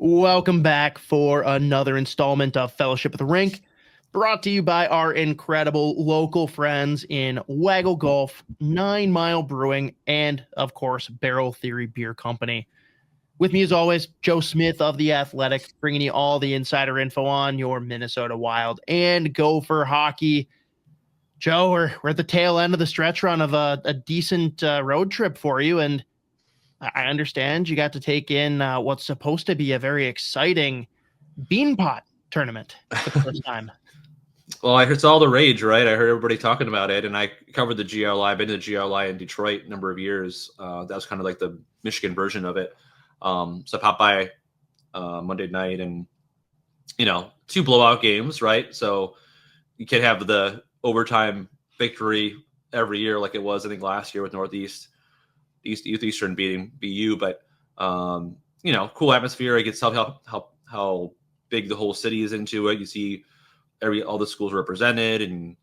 Welcome back for another installment of Fellowship with Rink, brought to you by our incredible local friends in Waggle Golf, 9 Mile Brewing, and, of course, Barrel Theory Beer Company. With me, as always, Joe Smith of The Athletic, bringing you all the insider info on your Minnesota Wild and Gopher hockey. Joe, we're at the tail end of the stretch run of a decent road trip for you, and I understand you got to take in what's supposed to be a very exciting Beanpot tournament for the first time. Well, it's all the rage, right? I heard everybody talking about it, and I covered the GLI. I've been to the GLI in Detroit a number of years. That was kind of like the Michigan version of it. So I popped by Monday night, and, 2 blowout games, right? So you can't have the overtime victory every year like it was, I think, last year with Eastern beating BU, but cool atmosphere. I can tell how big the whole city is into it. You see all the schools represented and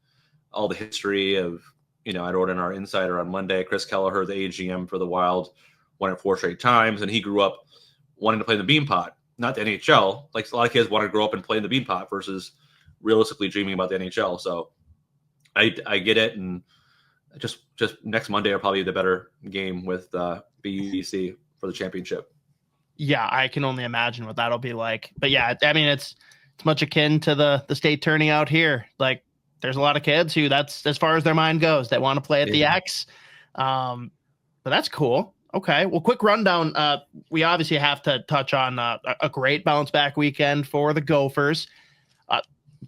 all the history of, I wrote in our Insider on Monday, Chris Kelleher, the AGM for the Wild, won it 4 straight times, and he grew up wanting to play in the Beanpot, not the NHL. Like a lot of kids want to grow up and play in the Beanpot versus realistically dreaming about the NHL. So I get it, and just next Monday will probably be the better game with BUBC for the championship. Yeah, I can only imagine what that'll be like. But yeah, I mean, it's much akin to the state tourney out here. Like, there's a lot of kids who that's as far as their mind goes that want to play at the X. But that's cool. Okay, well, quick rundown. We obviously have to touch on a great bounce back weekend for the Gophers.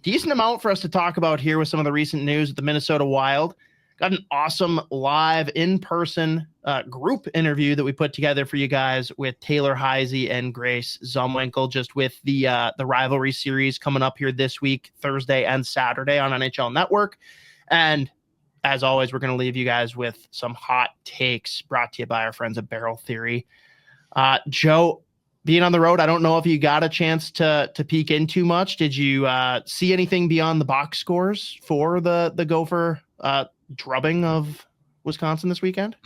Decent amount for us to talk about here with some of the recent news at the Minnesota Wild. Got an awesome live in-person group interview that we put together for you guys with Taylor Heise and Grace Zumwinkle, just with the Rivalry Series coming up here this week, Thursday and Saturday on NHL Network. And as always, we're going to leave you guys with some hot takes brought to you by our friends at Barrel Theory. Joe, being on the road, I don't know if you got a chance to peek in too much. Did you see anything beyond the box scores for the Gopher drubbing of Wisconsin this weekend?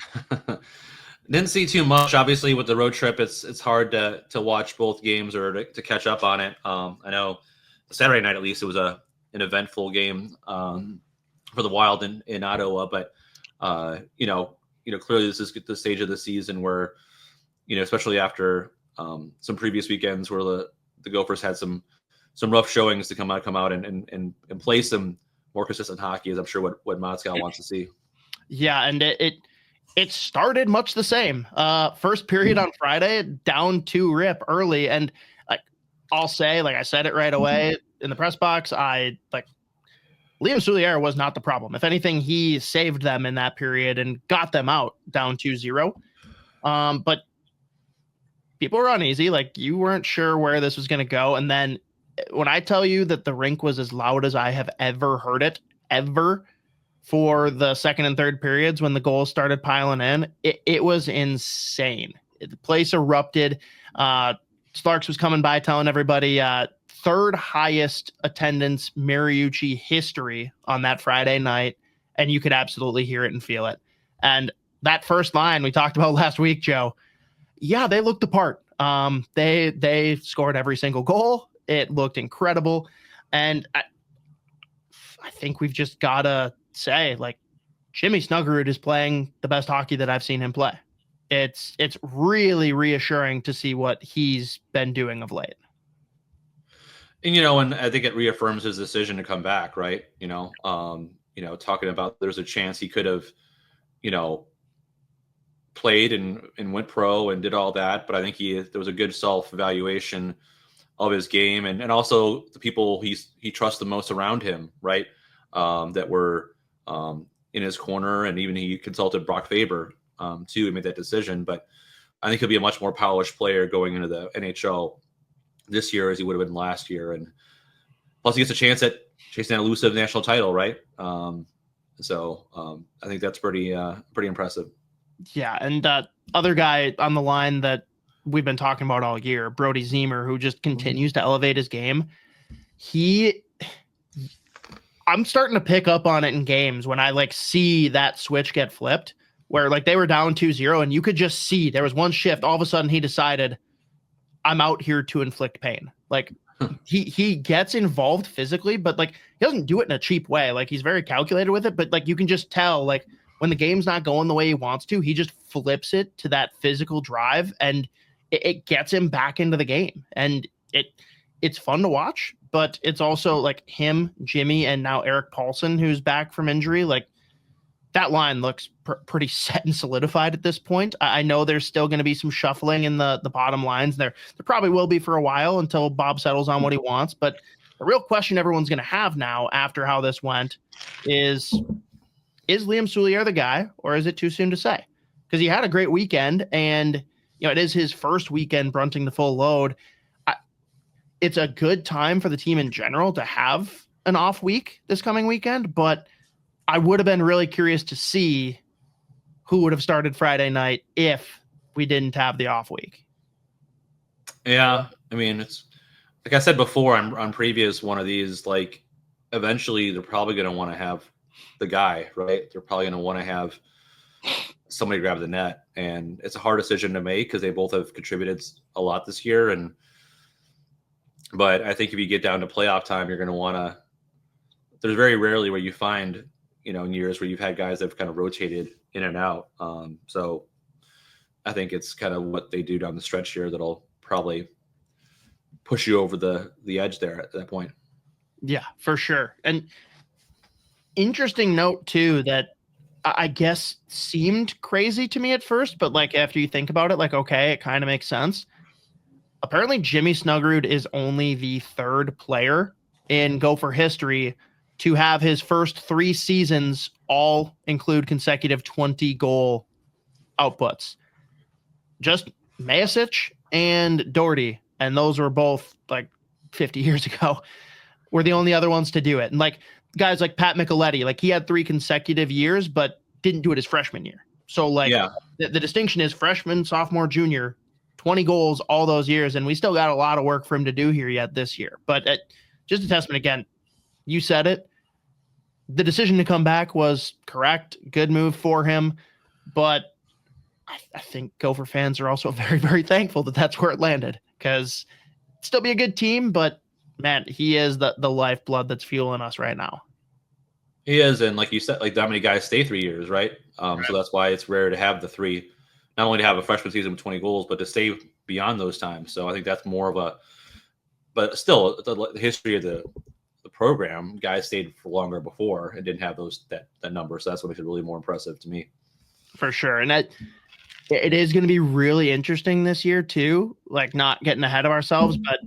Didn't see too much. Obviously, with the road trip, it's hard to watch both games or to catch up on it. I know Saturday night, at least, it was an eventful game for the Wild in Ottawa. But clearly this is the stage of the season where, especially after some previous weekends where the Gophers had some rough showings to come out and play some more consistent hockey, as I'm sure what Moscow wants to see. Yeah, and it started much the same. First period on Friday, down 2 rip early, and I'll say, I said it right away in the press box, Liam Souliere was not the problem. If anything, he saved them in that period and got them out down 2-0. But people were uneasy. You weren't sure where this was going to go. And then when I tell you that the rink was as loud as I have ever heard it, ever, for the second and third periods when the goals started piling in, it was insane. The place erupted. Starks was coming by telling everybody third highest attendance Mariucci history on that Friday night, and you could absolutely hear it and feel it. And that first line we talked about last week, Joe, yeah, they looked the part. They scored every single goal. It looked incredible. And I think we've just got to say, Jimmy Snuggerud is playing the best hockey that I've seen him play. It's really reassuring to see what he's been doing of late. And, and I think it reaffirms his decision to come back, right? Talking about there's a chance he could have, played and went pro and did all that. But I think there was a good self-evaluation of his game and also the people he trusts the most around him, right? That were in his corner, and even he consulted Brock Faber too and made that decision. But I think he'll be a much more polished player going into the NHL this year as he would have been last year. And plus he gets a chance at chasing that elusive national title, right? So I think that's pretty impressive. Yeah, and other guy on the line that we've been talking about all year, Brody Zemer, who just continues to elevate his game. I'm starting to pick up on it in games when I see that switch get flipped, where they were down 2-0 and you could just see there was one shift. All of a sudden he decided, I'm out here to inflict pain. Like he gets involved physically, but like he doesn't do it in a cheap way. Like he's very calculated with it, but like you can just tell like when the game's not going the way he wants to, he just flips it to that physical drive and it gets him back into the game. And it's fun to watch, but it's also like him, Jimmy, and now Eric Paulson, who's back from injury. Like that line looks pretty set and solidified at this point. I know there's still going to be some shuffling in the bottom lines. There probably will be for a while until Bob settles on what he wants. But the real question everyone's going to have now after how this went is Liam Souliere the guy, or is it too soon to say? Because he had a great weekend, and it is his first weekend brunting the full load. It's a good time for the team in general to have an off week this coming weekend, but I would have been really curious to see who would have started Friday night if we didn't have the off week. Yeah, I mean, it's like I said before on previous one of these, like eventually they're probably going to want to have the guy, right? They're probably going to want to have somebody grab the net, and it's a hard decision to make because they both have contributed a lot this year. But I think if you get down to playoff time, you're going to want to. There's very rarely where you find, in years where you've had guys that have kind of rotated in and out. So I think it's kind of what they do down the stretch here that'll probably push you over the edge there at that point. Yeah, for sure. And interesting note too that I guess seemed crazy to me at first, but like after you think about it, like, okay, it kind of makes sense. Apparently Jimmy Snuggerud is only the third player in Gopher history to have his first 3 seasons all include consecutive 20-goal outputs. Just Mayasich and Dougherty, and those were both like 50 years ago, were the only other ones to do it. And like guys like Pat Micheletti, like he had 3 consecutive years, but didn't do it his freshman year. So like the distinction is freshman, sophomore, junior, 20 goals all those years, and we still got a lot of work for him to do here yet this year. But just a testament again, you said it. The decision to come back was correct. Good move for him. But I think Gopher fans are also very, very thankful that that's where it landed, because still be a good team, but man, he is the lifeblood that's fueling us right now. He is, and like you said, like that many guys stay 3 years, right? So that's why it's rare to have the 3, not only to have a freshman season with 20 goals, but to stay beyond those times. So I think that's more of a, but still the history of the program, guys stayed for longer before and didn't have that number. So that's what makes it really more impressive to me. For sure. And it is going to be really interesting this year too, like not getting ahead of ourselves, but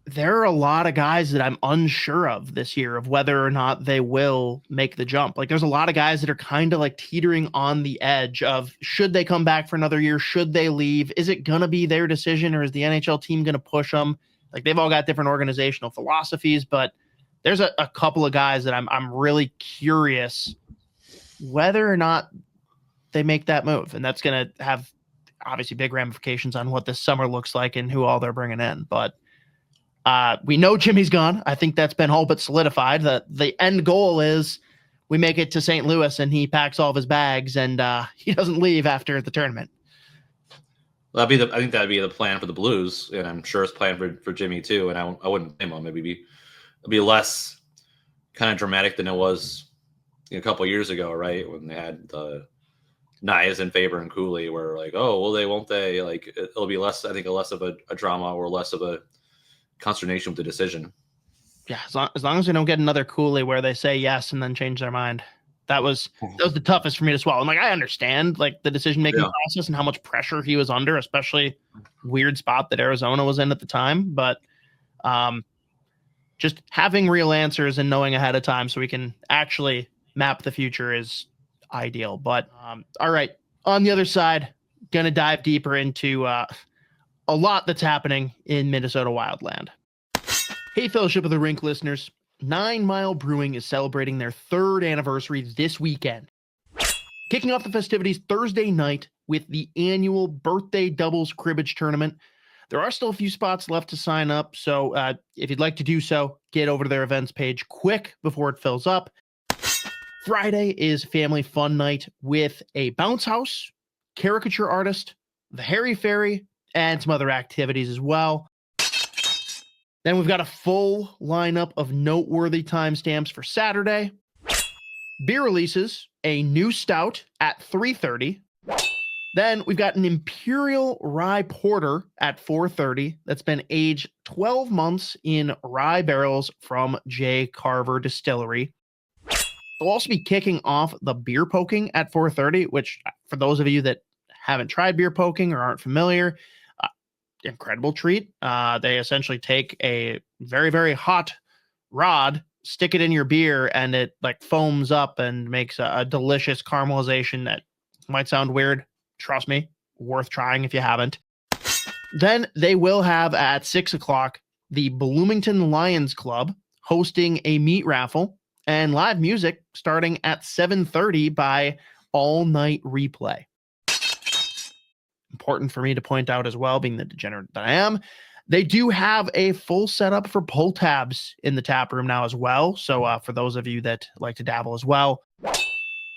there are a lot of guys that I'm unsure of this year of whether or not they will make the jump. Like there's a lot of guys that are kind of like teetering on the edge of, should they come back for another year? Should they leave? Is it going to be their decision, or is the NHL team going to push them? Like they've all got different organizational philosophies, but there's a couple of guys that I'm really curious whether or not they make that move. And that's going to have obviously big ramifications on what this summer looks like and who all they're bringing in. But we know Jimmy's gone. I think that's been all but solidified. The end goal is we make it to St. Louis and he packs all of his bags and he doesn't leave after the tournament. Well, I think that'd be the plan for the Blues, and I'm sure it's planned for Jimmy too. And I wouldn't blame him. It'd be less kind of dramatic than it was a couple of years ago, right? When they had the Knies in favor and Cooley, where like, oh, well, won't they? Like, it'll be less. I think less of a drama or less of a consternation with the decision. Yeah, as long as we don't get another Cooley where they say yes and then change their mind. That was the toughest for me to swallow. I'm like, I understand like the decision-making process and how much pressure he was under, especially weird spot that Arizona was in at the time. But just having real answers and knowing ahead of time so we can actually map the future is ideal. But all right, on the other side, going to dive deeper into a lot that's happening in Minnesota Wildland. Hey, Fellowship of the Rink listeners. 9 Mile Brewing is celebrating their 3rd anniversary this weekend. Kicking off the festivities Thursday night with the annual birthday doubles cribbage tournament. There are still a few spots left to sign up, so if you'd like to do so, get over to their events page quick before it fills up. Friday is family fun night with a bounce house, caricature artist, the Harry Fairy, and some other activities as well. Then we've got a full lineup of noteworthy timestamps for Saturday. Beer releases, a new stout at 3:30. Then we've got an Imperial Rye Porter at 4:30 that's been aged 12 months in rye barrels from J. Carver Distillery. We'll also be kicking off the beer poking at 4:30, which for those of you that haven't tried beer poking or aren't familiar, incredible treat. They essentially take a very, very hot rod, stick it in your beer, and it like foams up and makes a delicious caramelization that might sound weird. Trust me, worth trying if you haven't. Then they will have at 6 o'clock the Bloomington Lions Club hosting a meat raffle and live music starting at 7:30 by All Night Replay. Important for me to point out as well, being the degenerate that I am, they do have a full setup for pull tabs in the tap room now as well. So for those of you that like to dabble as well,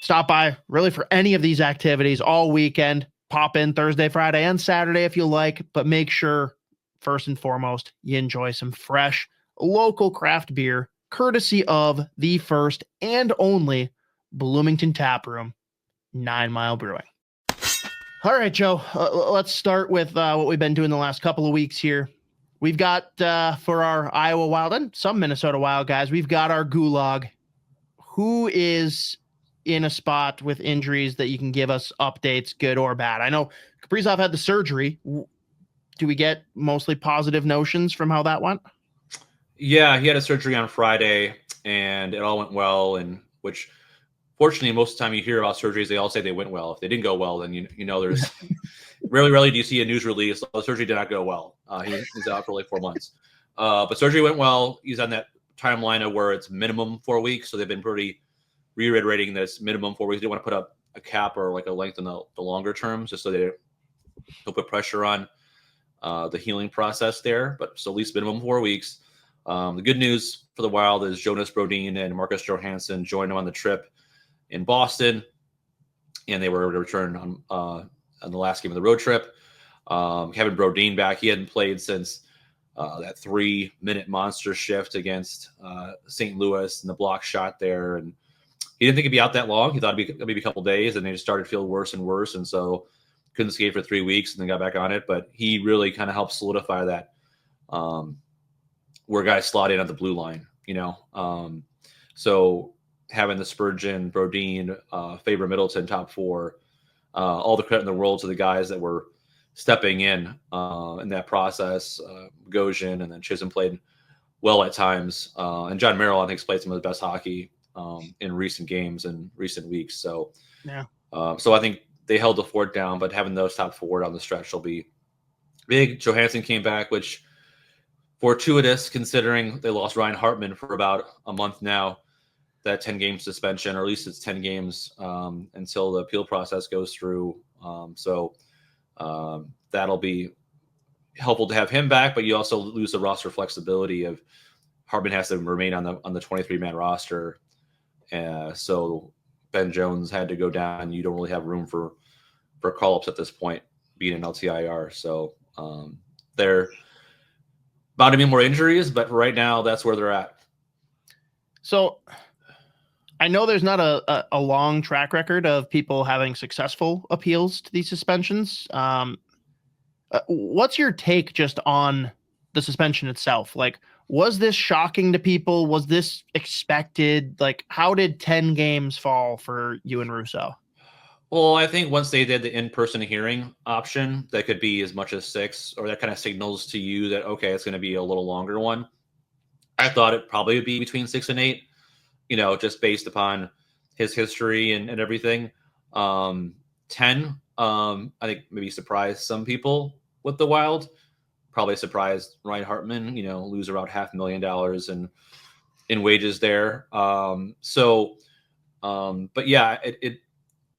stop by really for any of these activities all weekend. Pop in Thursday, Friday, and Saturday if you like, but make sure first and foremost you enjoy some fresh local craft beer courtesy of the first and only Bloomington Tap Room, 9 Mile Brewing. All right, Joe, let's start with what we've been doing the last couple of weeks here. We've got for our Iowa Wild and some Minnesota Wild guys, we've got our GULAG. Who is in a spot with injuries that you can give us updates, good or bad? I know Kaprizov had the surgery. Do we get mostly positive notions from how that went? Yeah, he had a surgery on Friday, and it all went well, and which fortunately, most of the time you hear about surgeries, they all say they went well. If they didn't go well, then you know there's rarely do you see a news release. The surgery did not go well. He's out for like 4 months. But surgery went well. He's on that timeline of where it's minimum 4 weeks. So they've been pretty reiterating that it's minimum 4 weeks. They want to put up a cap or like a length in the longer terms, just so they don't put pressure on the healing process there. But so at least minimum 4 weeks. The good news for the Wild is Jonas Brodin and Marcus Johansson joined them on the trip in Boston, and they were able to return on the last game of the road trip. Kevin Brodin back. He hadn't played since that 3-minute monster shift against St. Louis and the block shot there. And he didn't think he'd be out that long. He thought it'd be maybe a couple days, and they just started to feel worse and worse. And so couldn't skate for 3 weeks and then got back on it. But he really kind of helped solidify that where guys slot in at the blue line, so having the Spurgeon, Brodin, Faber Middleton top four, all the credit in the world to the guys that were stepping in that process. Gojin and then Chisholm played well at times. And John Merrill, I think, has played some of the best hockey in recent games and recent weeks. So, yeah. So I think they held the fort down, but having those top four down the stretch will be big. Johansson came back, which fortuitous considering they lost Ryan Hartman for about a month now. That 10-game suspension, or at least it's 10 games until the appeal process goes through. So that'll be helpful to have him back, but you also lose the roster flexibility of Hartman has to remain on the 23-man roster. So Ben Jones had to go down. You don't really have room for call-ups at this point, being an LTIR. So they're about to be more injuries, but right now that's where they're at. So I know there's not a long track record of people having successful appeals to these suspensions. What's your take just on the suspension itself? Like, was this shocking to people? Was this expected? Like, how did 10 games fall for you and Russo? Well, I think once they did the in-person hearing option, that could be as much as 6, or that kind of signals to you that, okay, it's going to be a little longer one. I thought it probably would be between 6 and 8. Just based upon his history and everything. 10, I think maybe surprised some people with the Wild. Probably surprised Ryan Hartman, lose around $500,000 in wages there. But yeah, it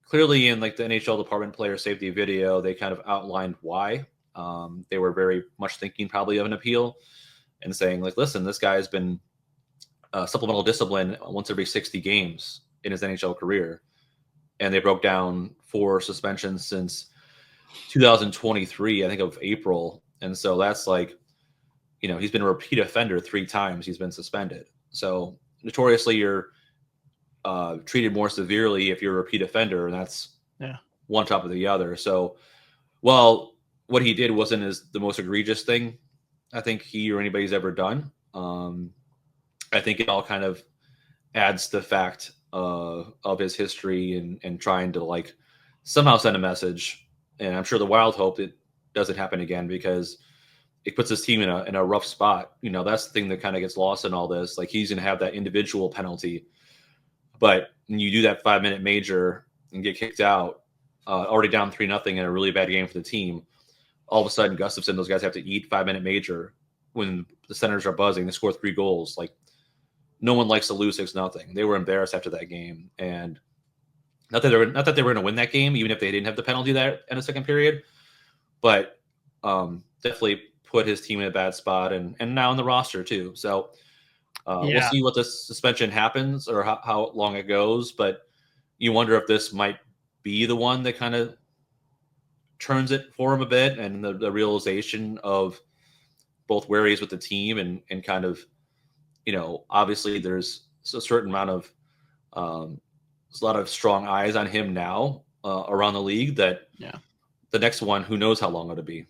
clearly in like the NHL department player safety video, they kind of outlined why. They were very much thinking probably of an appeal and saying like, listen, this guy's been supplemental discipline once every 60 games in his NHL career. And they broke down 4 suspensions since 2023, I think of April. And so that's like, he's been a repeat offender 3 times. He's been suspended. So notoriously you're treated more severely if you're a repeat offender, and that's one top of the other. So, well, what he did wasn't the most egregious thing I think he or anybody's ever done. I think it all kind of adds the fact of his history and trying to like somehow send a message. And I'm sure the Wild hope it doesn't happen again, because it puts his team in a rough spot. That's the thing that kind of gets lost in all this. Like, he's going to have that individual penalty, but when you do that 5-minute major and get kicked out, already down 3-0 in a really bad game for the team, all of a sudden Gustafsson, those guys have to eat 5-minute major when the Senators are buzzing. They score 3 goals. Like, no one likes to lose 6-0. They were embarrassed after that game, and not that they were going to win that game, even if they didn't have the penalty there in the second period, but definitely put his team in a bad spot, and now in the roster too. So we'll see what this suspension happens or how long it goes, but you wonder if this might be the one that kind of turns it for him a bit, and the realization of both where he is with the team and kind of, obviously there's a certain amount of there's a lot of strong eyes on him now around the league, that the next one, who knows how long it'll be.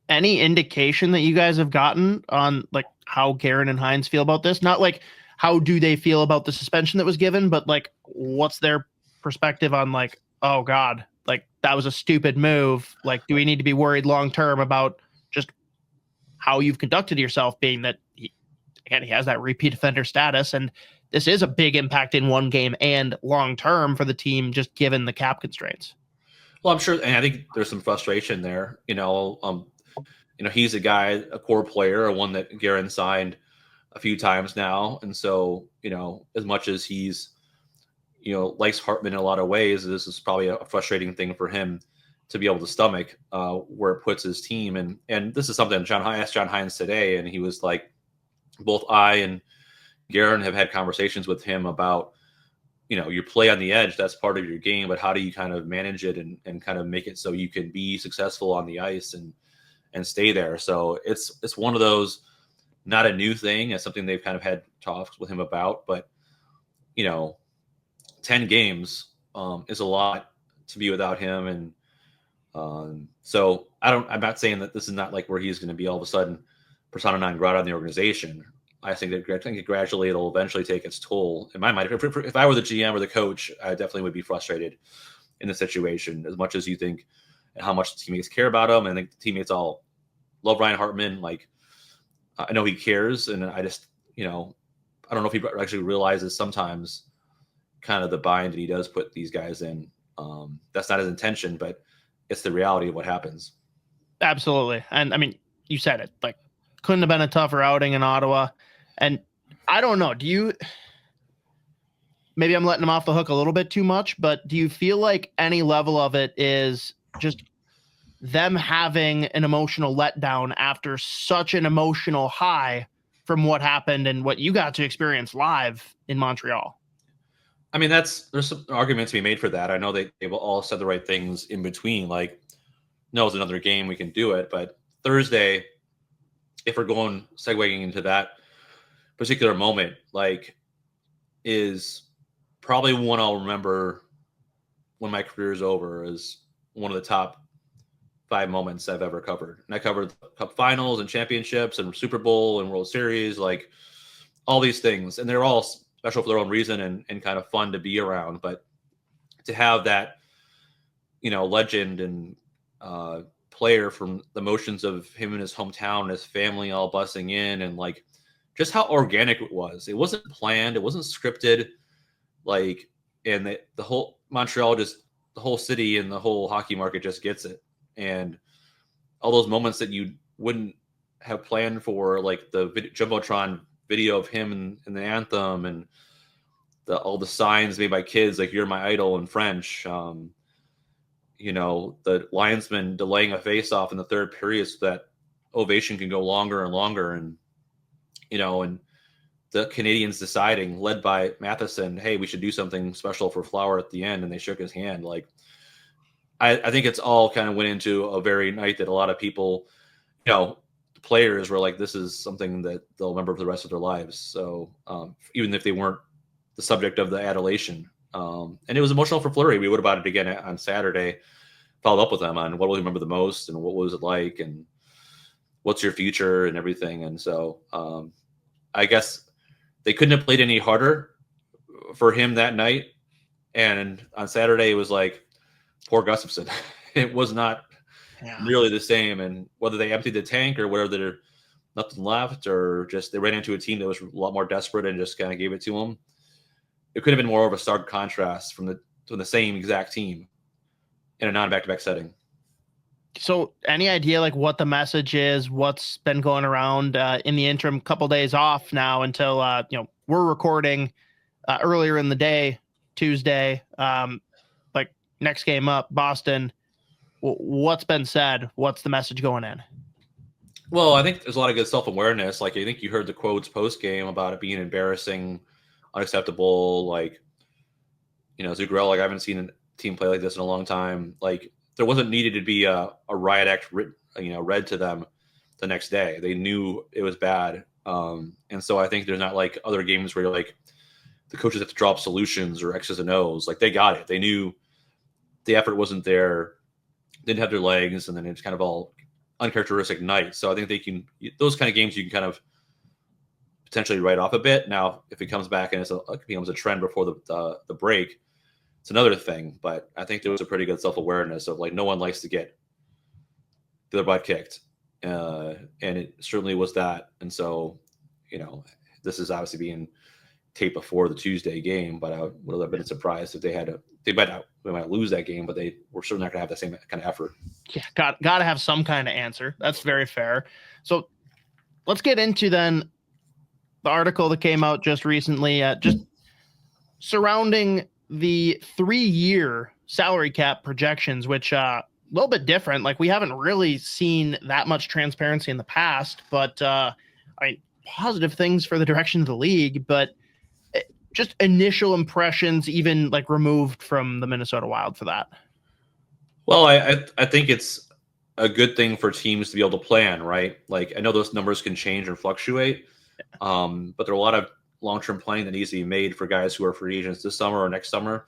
Any indication that you guys have gotten on like how Guerin and Hines feel about this? Not like how do they feel about the suspension that was given, but like what's their perspective on like, oh God, like that was a stupid move. Like, do we need to be worried long-term about just how you've conducted yourself, being that he has that repeat offender status, and this is a big impact in one game and long-term for the team, just given the cap constraints. Well, I'm sure, and I think there's some frustration there. He's a guy, a core player, one that Guerin signed a few times now, and so as much as he's likes Hartman in a lot of ways, this is probably a frustrating thing for him to be able to stomach where it puts his team. And this is something I asked John Hines today, and he was like, both I and Guerin have had conversations with him about, you play on the edge, that's part of your game, but how do you kind of manage it and kind of make it so you can be successful on the ice and stay there. So it's one of those, not a new thing. It's something they've kind of had talks with him about, but 10 games is a lot to be without him. And so I'm not saying that this is not like where he's going to be all of a sudden persona non grata in the organization. I think gradually it'll eventually take its toll. In my mind, if I were the GM or the coach, I definitely would be frustrated in the situation, as much as you think and how much the teammates care about him. And I think the teammates all love Ryan Hartman. Like, I know he cares, and I just, I don't know if he actually realizes sometimes kind of the bind that he does put these guys in. That's not his intention, but it's the reality of what happens. Absolutely. And I mean, you said it, like, couldn't have been a tougher outing in Ottawa. And I don't know, maybe I'm letting him off the hook a little bit too much, but do you feel like any level of it is just them having an emotional letdown after such an emotional high from what happened and what you got to experience live in Montreal? I mean, there's some arguments to be made for that. I know they've all said the right things in between, like, no, it's another game, we can do it. But Thursday, if we're segueing into that particular moment, like, is probably one I'll remember when my career is over, as one of the top 5 moments I've ever covered. And I covered Cup finals and championships and Super Bowl and World Series, like all these things. And they're all special for their own reason and kind of fun to be around. But to have that, legend and player from the motions of him in his hometown and his family all busing in, and like just how organic it was. It wasn't planned. It wasn't scripted. Like, and the whole Montreal, just the whole city and the whole hockey market just gets it. And all those moments that you wouldn't have planned for, like the Jumbotron video of him and the anthem, and all the signs made by kids, like "You're my idol" in French. The linesman delaying a face-off in the third period so that ovation can go longer and longer, and and the Canadiens deciding, led by Matheson, hey, we should do something special for Flower at the end, and they shook his hand. Like, I think it's all kind of went into a very night that a lot of people, players were like, this is something that they'll remember for the rest of their lives. So even if they weren't the subject of the adulation, and it was emotional for Fleury. We would about it again on Saturday, follow up with them on what will you remember the most and what was it like and what's your future and everything. And so I guess they couldn't have played any harder for him that night. And on Saturday, it was like, poor Gustafsson. It was not nearly the same. And whether they emptied the tank or whether there's nothing left or just they ran into a team that was a lot more desperate and just kind of gave it to them, it could have been more of a stark contrast from the same exact team in a non-back-to-back setting. So any idea like what the message is, what's been going around in the interim couple days off now until, we're recording earlier in the day, Tuesday, like next game up, Boston. What's been said? What's the message going in? Well, I think there's a lot of good self-awareness. Like, I think you heard the quotes post-game about it being embarrassing, unacceptable. Like, Zuccarello, like, I haven't seen a team play like this in a long time. Like, there wasn't needed to be a riot act, read to them the next day. They knew it was bad. And so I think there's not like other games where you're like, the coaches have to draw up solutions or X's and O's. Like, they got it. They knew the effort wasn't there, didn't have their legs, and then it's kind of all uncharacteristic night. So I think those kind of games you can kind of potentially write off a bit. Now, if it comes back and it becomes a trend before the break, it's another thing. But I think there was a pretty good self-awareness of like, no one likes to get their butt kicked. And it certainly was that. And so, this is obviously being taped before the Tuesday game, but I would have been surprised if they might lose that game, but they were certainly not going to have the same kind of effort. Yeah, got to have some kind of answer. That's very fair. So let's get into then the article that came out just recently, just surrounding the 3-year salary cap projections, which a little bit different. Like, we haven't really seen that much transparency in the past, but positive things for the direction of the league, but just initial impressions, even like removed from the Minnesota Wild for that. Well, I think it's a good thing for teams to be able to plan, right? Like, I know those numbers can change and fluctuate, but there are a lot of long-term planning that needs to be made for guys who are free agents this summer or next summer.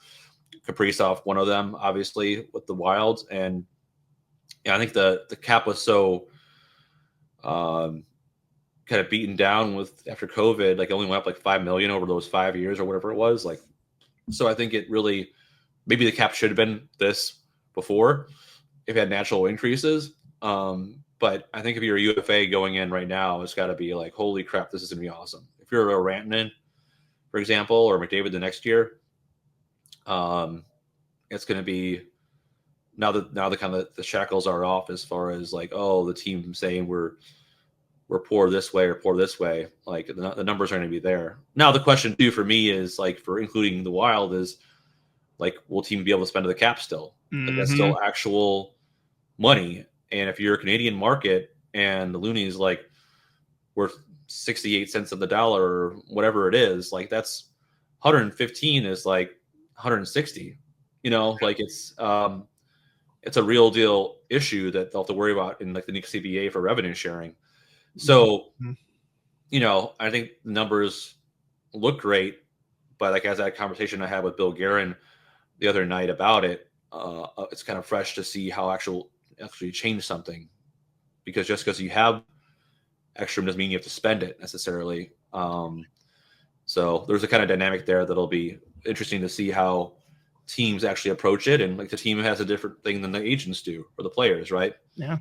Kaprizov, one of them, obviously, with the Wild. And I think the cap was so kind of beaten down after COVID, like it only went up like $5 million over those 5 years or whatever it was. Like, so I think it really, maybe the cap should have been this before if it had natural increases. But I think if you're a UFA going in right now, it's got to be like, holy crap, this is going to be awesome. If you're a Rantanen, for example, or McDavid the next year, it's going to be now the kind of the shackles are off as far as like, oh, the team saying we're poor this way or poor this way. Like the numbers are going to be there. Now the question too for me is like, for including the Wild, is like, will team be able to spend the cap still? Like, that's still actual money. And if you're a Canadian market and the Looney's like worth 68 cents on the dollar or whatever it is, like that's 115 is like 160, like it's a real deal issue that they'll have to worry about in like the new CBA for revenue sharing. So, I think the numbers look great, but like as that conversation I had with Bill Guerin the other night about it, it's kind of fresh to see how actually change something, because just because you have extra doesn't mean you have to spend it necessarily. So there's a kind of dynamic there that'll be interesting to see how teams actually approach it, and like the team has a different thing than the agents do or the players, right? Yeah.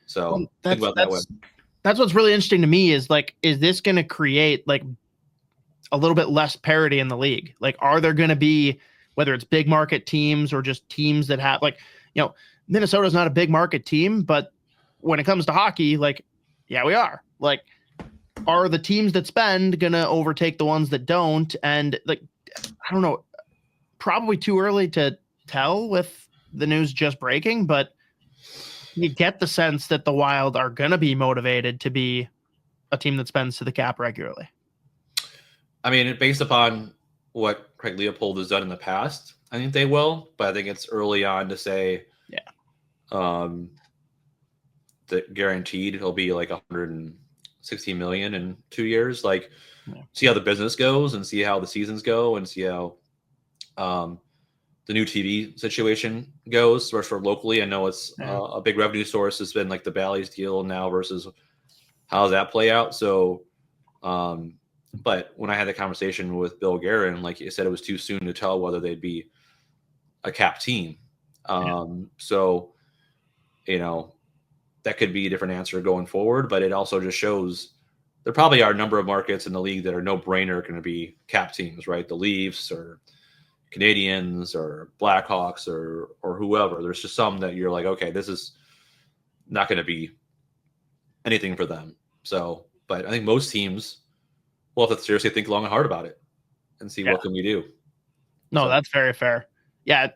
So think about that way. That's what's really interesting to me is like, is this going to create like a little bit less parity in the league? Like, are there going to be, whether it's big market teams or just teams that have like, Minnesota's not a big market team, but when it comes to hockey, like, yeah, we are. Like, are the teams that spend going to overtake the ones that don't? And like, I don't know, probably too early to tell with the news just breaking, but you get the sense that the Wild are going to be motivated to be a team that spends to the cap regularly. I mean, based upon what Craig Leopold has done in the past, I think they will, but I think it's early on to say Yeah. That guaranteed he'll be like 160 million in 2 years. Like, Yeah. see how the business goes and see how the seasons go and see how the new TV situation goes for locally. I know it's a big revenue source has been like the Bally's deal now versus how does that play out. So, but when I had the conversation with Bill Guerin, like he said, it was too soon to tell whether they'd be a cap team. So, you know, that could be a different answer going forward, but it also just shows there probably are a number of markets in the league that are no brainer going to be cap teams, right? The Leafs or Canadiens or Blackhawks or whoever. There's just some that you're like, okay, this is not going to be anything for them. So, but I think most teams will have to seriously think long and hard about it and see what can we do. No, that's very fair. Yeah,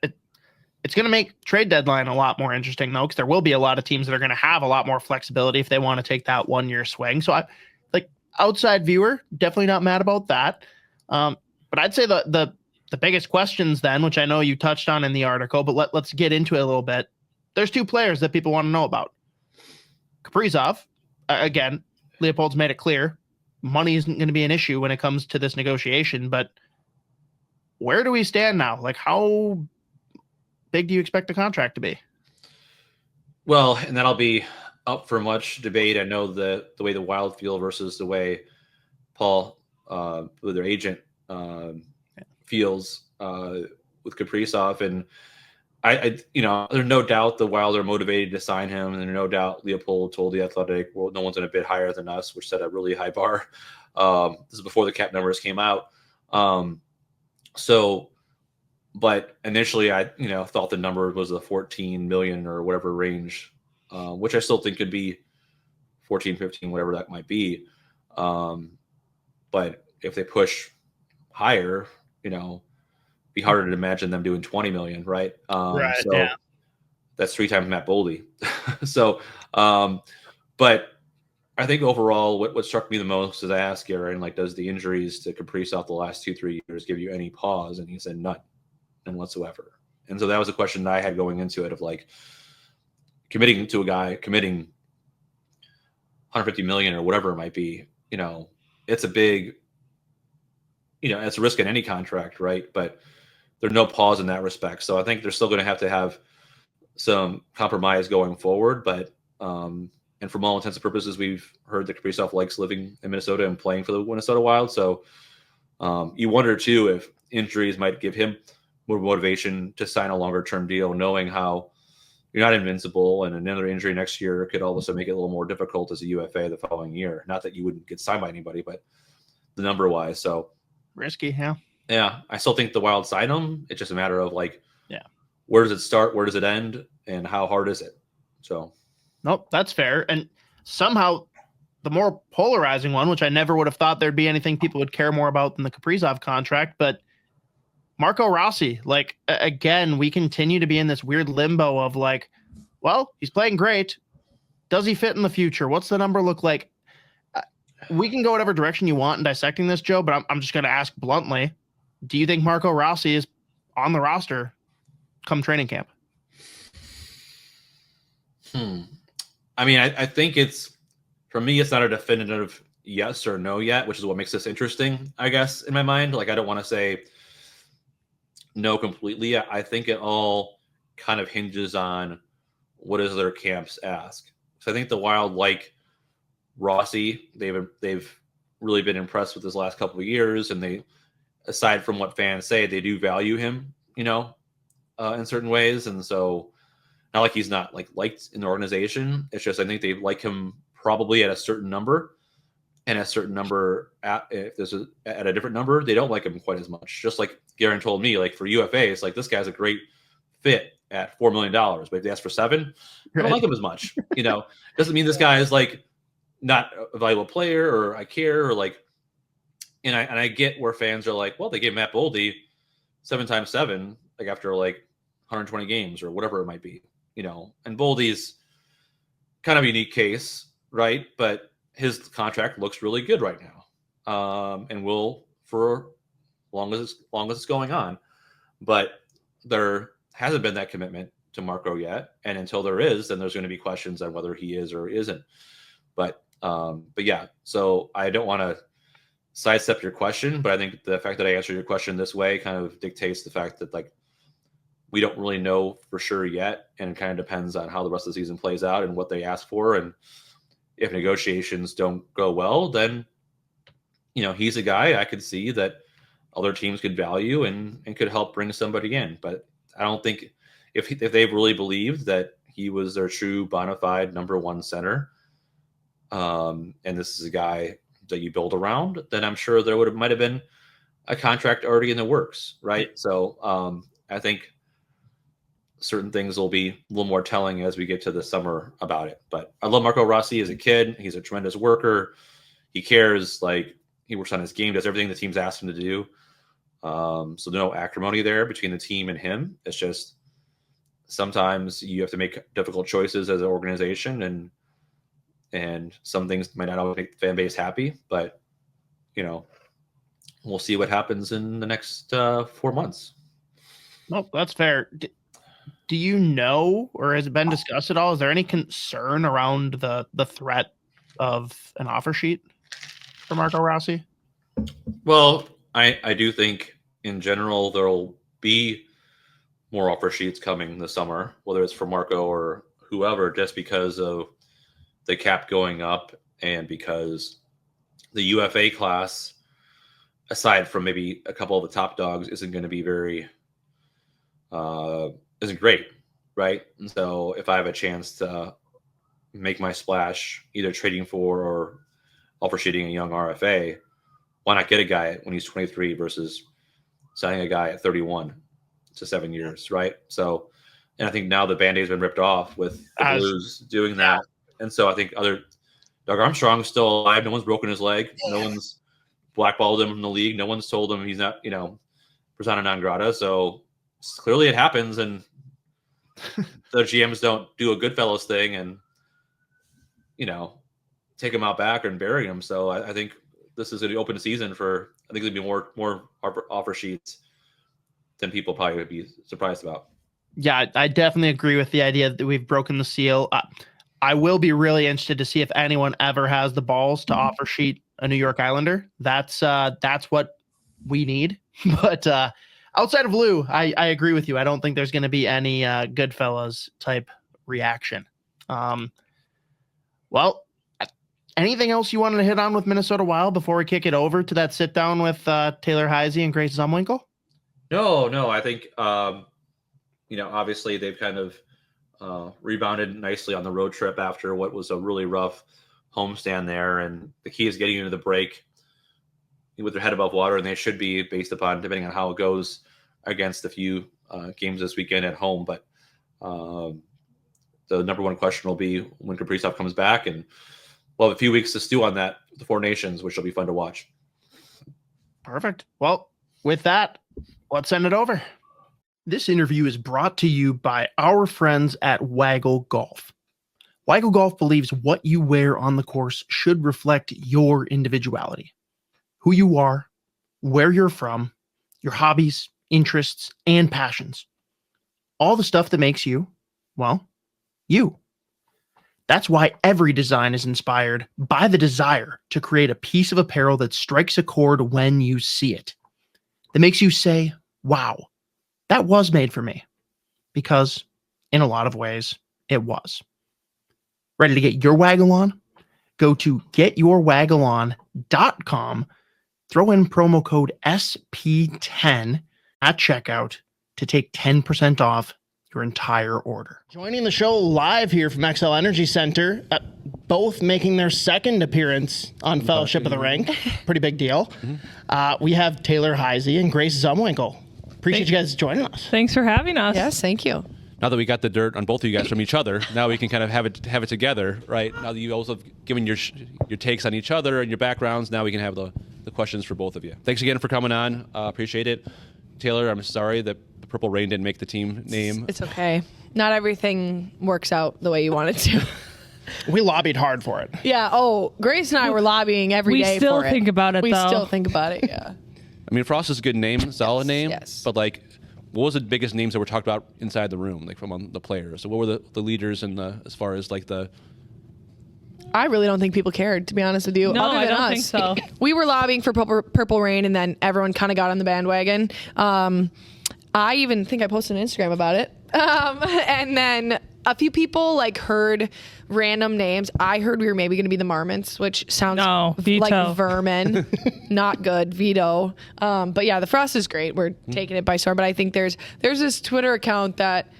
it's going to make trade deadline a lot more interesting, though, because there will be a lot of teams that are going to have a lot more flexibility if they want to take that 1 year swing. So, I like outside viewer, definitely not mad about that. But I'd say the biggest questions then, which I know you touched on in the article, but let's get into it a little bit. There's two players that people want to know about. Kaprizov, again, Leopold's made it clear money isn't going to be an issue when it comes to this negotiation, but where do we stand now? Like, how big do you expect the contract to be? Well, and that'll be up for much debate. I know the way the Wild feel versus the way Paul, their agent, feels with Kaprizov. And I, you know, there's no doubt the Wild are motivated to sign him, and there's no doubt Leopold told the Athletic, well, no one's in a bit higher than us, which set a really high bar. This is before the cap numbers came out. So, but initially I, you know, thought the number was the 14 million or whatever range, which I still think could be 14, 15, whatever that might be. But if they push higher, you know, be harder to imagine them doing 20 million, right? Right. So Yeah. that's 3 times Matt Boldy. So, but I think overall, what struck me the most is I asked Aaron, like, does the injuries to Kaprizov the last 2-3 years give you any pause? And he said none whatsoever. And so that was a question that I had going into it of like committing 150 million or whatever it might be. You know, it's a big, you know, it's a risk in any contract, right? But there's no pause in that respect. So I think they're still going to have some compromise going forward. But and for all intents and purposes, we've heard that Kaprizov likes living in Minnesota and playing for the Minnesota Wild. So you wonder too if injuries might give him more motivation to sign a longer term deal, knowing how you're not invincible, and another injury next year could also make it a little more difficult as a UFA the following year. Not that you wouldn't get signed by anybody, but the number wise. So risky. Yeah. Yeah. I still think the Wild sign him. It's just a matter of like, yeah, where does it start? Where does it end? And how hard is it? So, nope, that's fair. And somehow the more polarizing one, which I never would have thought there'd be anything people would care more about than the Kaprizov contract, but Marco Rossi, like, again, we continue to be in this weird limbo of like, well, he's playing great. Does he fit in the future? What's the number look like? We can go whatever direction you want in dissecting this, Joe, but I'm just going to ask bluntly, do you think Marco Rossi is on the roster come training camp? I mean, I think for me, it's not a definitive yes or no yet, which is what makes this interesting, I guess, in my mind. Like, I don't want to say no completely. I think it all kind of hinges on what does their camps ask. So I think the Wild like Rossi. They've really been impressed with his last couple of years, and they, aside from what fans say, they do value him, you know, in certain ways. And so, not like he's not like liked in the organization. It's just I think they like him probably at a certain number, and a certain number if there's at a different number, they don't like him quite as much. Just like Garen told me, like for UFA, it's like this guy's a great fit at $4 million, but if they ask for $7 million, I don't like him as much. You know, doesn't mean this guy is like not a valuable player or I care or like, and I get where fans are like, well, they gave Matt Boldy 7 times 7, like after like 120 games or whatever it might be, you know, and Boldy's kind of a unique case, right? But his contract looks really good right now, and will for long as it's going on. But there hasn't been that commitment to Marco yet. And until there is, then there's going to be questions on whether he is or isn't. But yeah, so I don't want to sidestep your question, but I think the fact that I answered your question this way kind of dictates the fact that like we don't really know for sure yet, and it kind of depends on how the rest of the season plays out and what they ask for. And if negotiations don't go well, then he's a guy I could see that other teams could value and could help bring somebody in. But I don't think if they really believed that he was their true bona fide number one center, and this is a guy that you build around, then I'm sure there might have been a contract already in the works, right? So I think certain things will be a little more telling as we get to the summer about it. But I love Marco Rossi as a kid. He's a tremendous worker. He cares. Like, he works on his game, does everything the team's asked him to do. So there's no acrimony there between the team and him. It's just sometimes you have to make difficult choices as an organization, and some things might not always make the fan base happy, but we'll see what happens in the next 4 months. Well, that's fair. Do you know, or has it been discussed at all? Is there any concern around the threat of an offer sheet for Marco Rossi? Well, I do think in general there will be more offer sheets coming this summer, whether it's for Marco or whoever, just because of the cap going up and because the UFA class, aside from maybe a couple of the top dogs, isn't going to be isn't great, right? And so if I have a chance to make my splash, either trading for or offer sheeting a young RFA, why not get a guy when he's 23 versus signing a guy at 31 to 7 years, right? So, and I think now the Band-Aid's been ripped off with the Blues doing that. And so I think Doug Armstrong's still alive. No one's broken his leg. No one's blackballed him from the league. No one's told him he's not, persona non grata. So clearly it happens, and the GMs don't do a Goodfellas thing and, take him out back and bury him. So I think this is an open season for, I think there'll be more offer sheets than people probably would be surprised about. Yeah, I definitely agree with the idea that we've broken the seal. I will be really interested to see if anyone ever has the balls to offer sheet a New York Islander. That's what we need. But outside of Lou, I agree with you. I don't think there's going to be any Goodfellas type reaction. Well, anything else you wanted to hit on with Minnesota Wild before we kick it over to that sit down with Taylor Heise and Grace Zumwinkle? No. I think obviously they've kind of rebounded nicely on the road trip after what was a really rough homestand there, and the key is getting into the break with their head above water, and they should be, based upon depending on how it goes against a few games this weekend at home. But the number one question will be when Kaprizov comes back, and we'll have a few weeks to stew on that, the Four Nations, which will be fun to watch. Perfect. Well, with that, let's send it over. This interview is brought to you by our friends at Waggle Golf. Waggle Golf believes what you wear on the course should reflect your individuality, who you are, where you're from, your hobbies, interests, and passions. All the stuff that makes you, well, you. That's why every design is inspired by the desire to create a piece of apparel that strikes a chord when you see it, that makes you say, wow, that was made for me. Because in a lot of ways, it was. Ready to get your waggle on? Go to getyourwaggleon.com, throw in promo code SP10 at checkout to take 10% off your entire order. Joining the show live here from XL Energy Center, both making their second appearance on Fellowship of the Rink. Pretty big deal. We have Taylor Heise and Grace Zumwinkle. Appreciate you guys joining us. Thanks for having us. Yes, thank you. Now that we got the dirt on both of you guys from each other, now we can kind of have it together, right? Now that you also have given your takes on each other and your backgrounds, now we can have the questions for both of you. Thanks again for coming on. Appreciate it. Taylor, I'm sorry that the Purple Rain didn't make the team name. It's okay. Not everything works out the way you want it to. We lobbied hard for it. Yeah. Oh, Grace and I were lobbying every day. We still think about it, We though. still think about it, yeah. I mean, Frost is a good name, solid name. Yes. But what was the biggest names that were talked about inside the room, like from the players? So what were the leaders and as far as like the? I really don't think people cared, to be honest with you. No, Other I than don't us. think so. We were lobbying for Purple Rain, and then everyone kind of got on the bandwagon. I even think I posted on Instagram about it. And then a few people like heard random names. I heard we were maybe going to be the Marmots, which sounds like vermin. Not good. Veto. But yeah, the Frost is great. We're taking it by storm. But I think there's this Twitter account that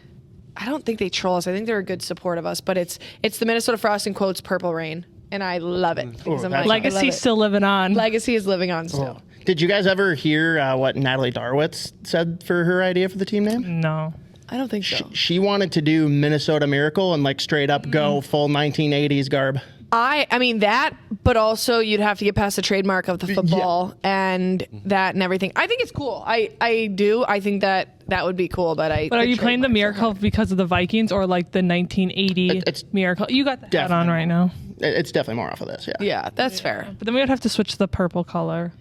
I don't think they troll us. I think they're a good support of us. But it's the Minnesota Frost in quotes Purple Rain. And I love it. Legacy's still living on. Legacy is living on still. Did you guys ever hear what Natalie Darwitz said for her idea for the team name? No. I don't think so. She wanted to do Minnesota Miracle and like straight up go full 1980s garb. I mean that, but also you'd have to get past the trademark of the football and that and everything. I think it's cool. I do. I think that would be cool, but are you playing the Miracle because of the Vikings or like the 1980 Miracle? You got the hat on right now. It's definitely more off of this, yeah. Yeah, that's fair. But then we would have to switch to the purple color.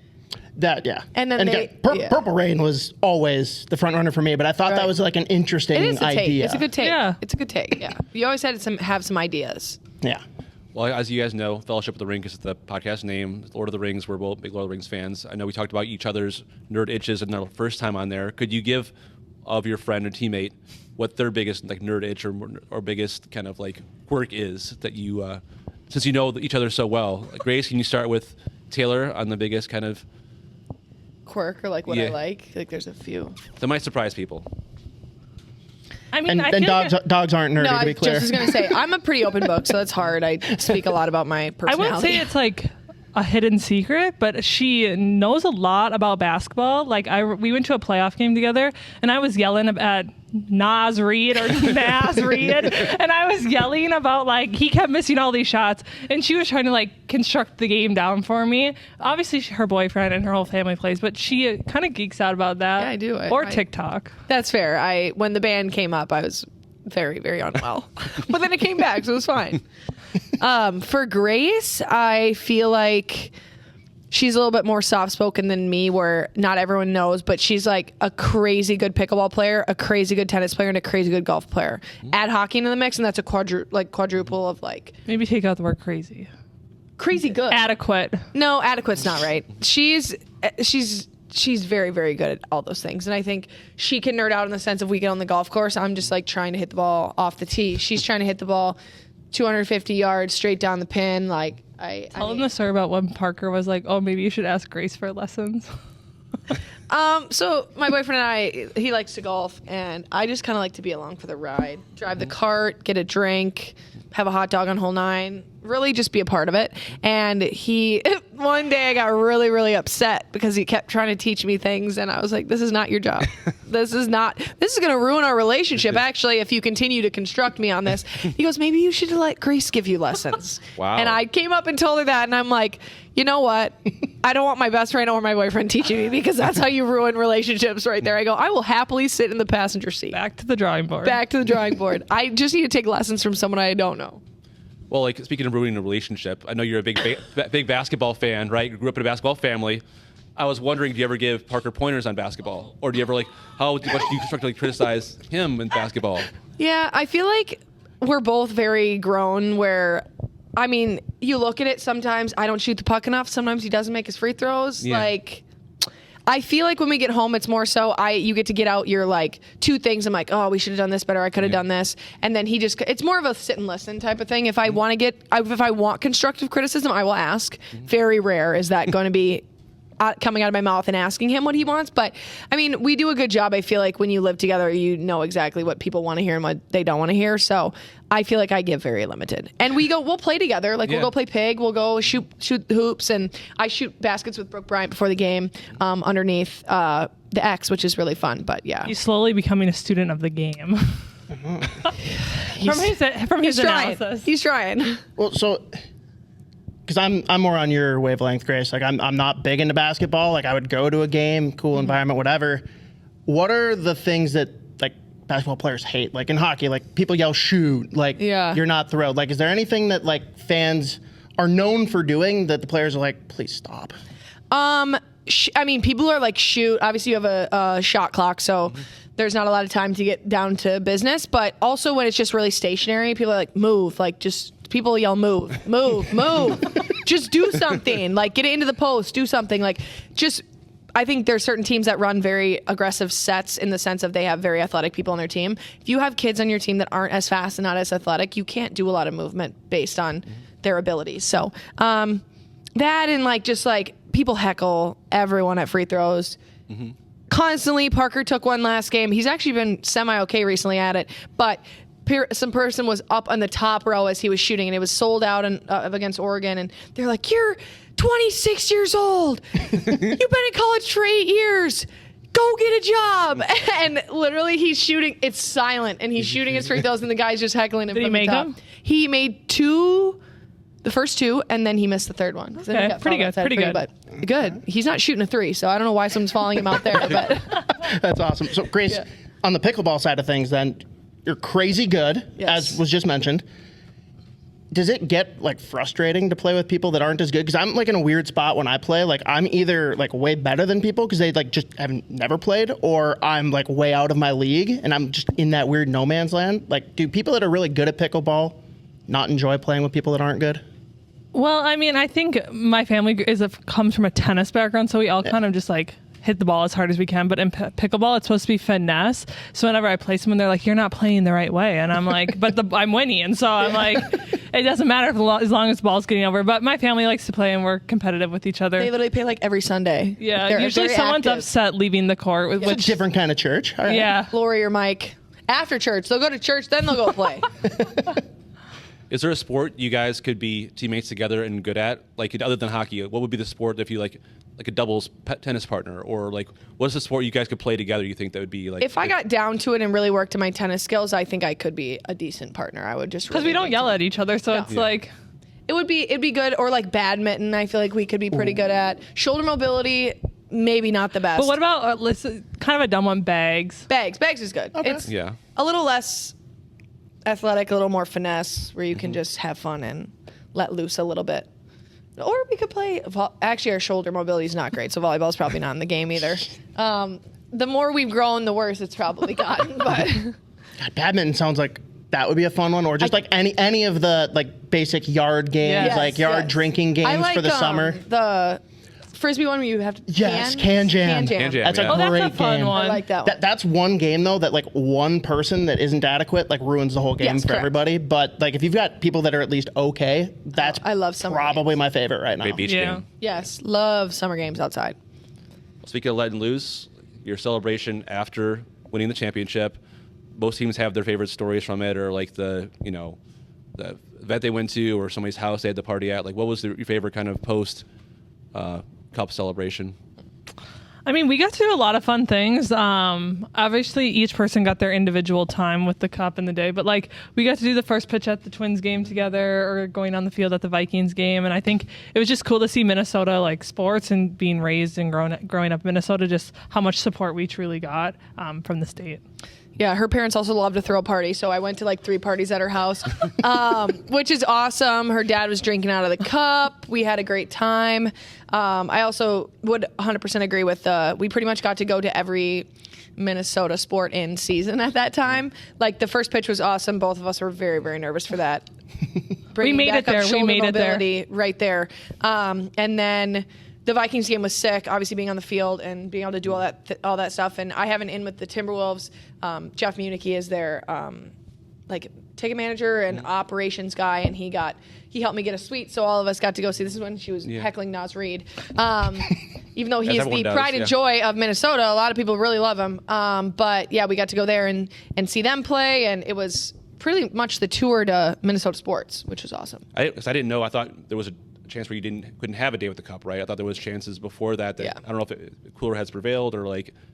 That, yeah. And then Purple Rain was always the front runner for me, but I thought that was like an interesting idea. It's a good take. Yeah. It's a good take, yeah. You always had to have some ideas. Yeah. Well, as you guys know, Fellowship of the Rink is the podcast name. Lord of the Rings, we're both big Lord of the Rings fans. I know we talked about each other's nerd itches in the first time on there. Could you give of your friend or teammate what their biggest like nerd itch or biggest kind of like quirk is that you, since you know each other so well? Like, Grace, can you start with Taylor on the biggest kind of quirk or like what I like? Like there's a few. That might surprise people. I mean, and dogs aren't nerdy, to be clear. I just was going to say, I'm a pretty open book, so that's hard. I speak a lot about my personality. I wouldn't say it's like a hidden secret, but she knows a lot about basketball. Like we went to a playoff game together, and I was yelling at Naz Reid, and I was yelling about like he kept missing all these shots, and she was trying to like construct the game down for me. Obviously, her boyfriend and her whole family plays, but she kind of geeks out about that. Yeah, I do. Or TikTok. That's fair. When the band came up, I was very, very unwell, but then it came back, so it was fine. For Grace, I feel like she's a little bit more soft-spoken than me, where not everyone knows, but she's like a crazy good pickleball player, a crazy good tennis player, and a crazy good golf player. Add hockey into the mix, and that's a quadruple of like... Maybe take out the word crazy. Crazy good. Adequate. No, adequate's not right. She's very, very good at all those things. And I think she can nerd out in the sense of we get on the golf course, I'm just like trying to hit the ball off the tee. She's trying to hit the ball 250 yards straight down the pin. Like Tell them the story about when Parker was like, oh, maybe you should ask Grace for lessons. So my boyfriend and he likes to golf, and I just kind of like to be along for the ride. Drive the cart, get a drink, have a hot dog on hole 9, really just be a part of it. And one day I got really, really upset because he kept trying to teach me things, and I was like, this is not your job. This is going to ruin our relationship, actually, if you continue to construct me on this. He goes, maybe you should let Grace give you lessons. Wow. And I came up and told her that, and I'm like, you know what? I don't want my best friend or my boyfriend teaching me, because that's how you ruin relationships right there. I go, I will happily sit in the passenger seat. Back to the drawing board. I just need to take lessons from someone I don't know. Well, like speaking of ruining a relationship, I know you're a big basketball fan, right? You grew up in a basketball family. I was wondering, do you ever give Parker pointers on basketball? Or do you ever how much do you constructively criticize him in basketball? Yeah, I feel like we're both very grown where... I mean, you look at it sometimes, I don't shoot the puck enough. Sometimes he doesn't make his free throws. Yeah. Like, I feel like when we get home, it's more so you get to get out your like 2 things. I'm like, oh, we should have done this better. I could have done this. And then it's more of a sit and listen type of thing. If I want if I want constructive criticism, I will ask. Very rare is that going to be coming out of my mouth and asking him what he wants. But I mean, we do a good job. I feel like when you live together, you know exactly what people want to hear and what they don't want to hear. So I feel like I give very limited. And we'll play together. Like we'll go play pig. We'll go shoot hoops, and I shoot baskets with Brooke Bryant before the game underneath the X, which is really fun. But yeah, he's slowly becoming a student of the game. from his analysis, he's trying. Well, so. Because I'm more on your wavelength, Grace. Like I'm not big into basketball. Like I would go to a game, cool environment, whatever. What are the things that like basketball players hate? Like in hockey, like people yell shoot. Like you're not thrilled. Like is there anything that like fans are known for doing that the players are like, please stop? people are like, shoot. Obviously, you have a shot clock, so there's not a lot of time to get down to business. But also, when it's just really stationary, people are like, move. Like, people yell, move, move, move. Just do something. Like, get it into the post. Do something. Like, I think there's certain teams that run very aggressive sets in the sense of they have very athletic people on their team. If you have kids on your team that aren't as fast and not as athletic, you can't do a lot of movement based on their abilities. So that and just people heckle everyone at free throws. Constantly. Parker took one last game. He's actually been semi-okay recently at it, but some person was up on the top row as he was shooting, and it was sold out against Oregon, and they're like, you're 26 years old. You've been in college for 8 years. Go get a job. And literally he's shooting. It's silent, and he's shooting his free throws, and the guy's just heckling him. Did he make them? He made the first two, and then he missed the third one. Okay, pretty good. But good. He's not shooting a three, so I don't know why someone's following him out there. But That's awesome. So, Grace, on the pickleball side of things, then, you're crazy good, as was just mentioned. Does it get frustrating to play with people that aren't as good? Because I'm in a weird spot when I play. I'm either way better than people because they just haven't never played, or I'm way out of my league and I'm just in that weird no man's land. Do people that are really good at pickleball not enjoy playing with people that aren't good? Well, I mean, I think my family comes from a tennis background, so we all kind of just hit the ball as hard as we can. But in pickleball, it's supposed to be finesse. So whenever I play someone, they're like, you're not playing the right way. And I'm like, but I'm winning. And so I'm like, it doesn't matter as long as the ball's getting over. But my family likes to play, and we're competitive with each other. they literally play every Sunday. Yeah, usually someone's upset leaving the court. It's a different kind of church. All right. Yeah. Lori or Mike. After church. They'll go to church, then they'll go play. Is there a sport you guys could be teammates together and good at? Other than hockey, what would be the sport if you like a doubles tennis partner, or what's the sport you guys could play together? You think that would be If I got down to it and really worked on my tennis skills, I think I could be a decent partner. I would just because we don't yell at each other, so it's it'd be good. Or badminton. I feel like we could be pretty good at shoulder mobility. Maybe not the best. But what about kind of a dumb one? Bags is good. Okay. It's a little less athletic, a little more finesse, where you can just have fun and let loose a little bit. Or we could play. Actually, our shoulder mobility is not great, so volleyball's probably not in the game either. The more we've grown, the worse it's probably gotten. But God, badminton sounds like that would be a fun one, or just any of the basic yard games, drinking games for the summer. The Frisbee one where you have to Can Jam. that's That's a great fun game. one. I like that one. That's one game though that one person that isn't adequate ruins the whole game for correct. everybody. But if you've got people that are at least okay, that's I love summer probably games. my favorite right now. Great beach game? Yes, love summer games outside. Speaking of letting loose, your celebration after winning the championship, most teams have their favorite stories from it, or the event they went to, or somebody's house they had the party at. What was your favorite kind of post cup celebration? I mean, we got to do a lot of fun things. Obviously, each person got their individual time with the cup in the day, but we got to do the first pitch at the Twins game together, or going on the field at the Vikings game. And I think it was just cool to see Minnesota sports, and being raised and growing up in Minnesota, just how much support we truly got from the state. Yeah, her parents also love to throw a party, so I went to 3 parties at her house, which is awesome. Her dad was drinking out of the cup. We had a great time. I also would 100% agree with we pretty much got to go to every Minnesota sport in season at that time. The first pitch was awesome. Both of us were very, very nervous for that. We made it there. Right there. And then the Vikings game was sick, obviously being on the field and being able to do all that stuff. And I have an in with the Timberwolves. Jeff Munichie is their ticket manager and operations guy, and he helped me get a suite, so all of us got to go see. This is when she was heckling Naz Reid. Even though he is the pride and joy of Minnesota, a lot of people really love him. But yeah, we got to go there and see them play, and it was pretty much the tour to Minnesota sports, which was awesome. I didn't know. I thought there was a chance where you couldn't have a day with the cup, right? I thought there was chances before that. I don't know if cooler heads prevailed, or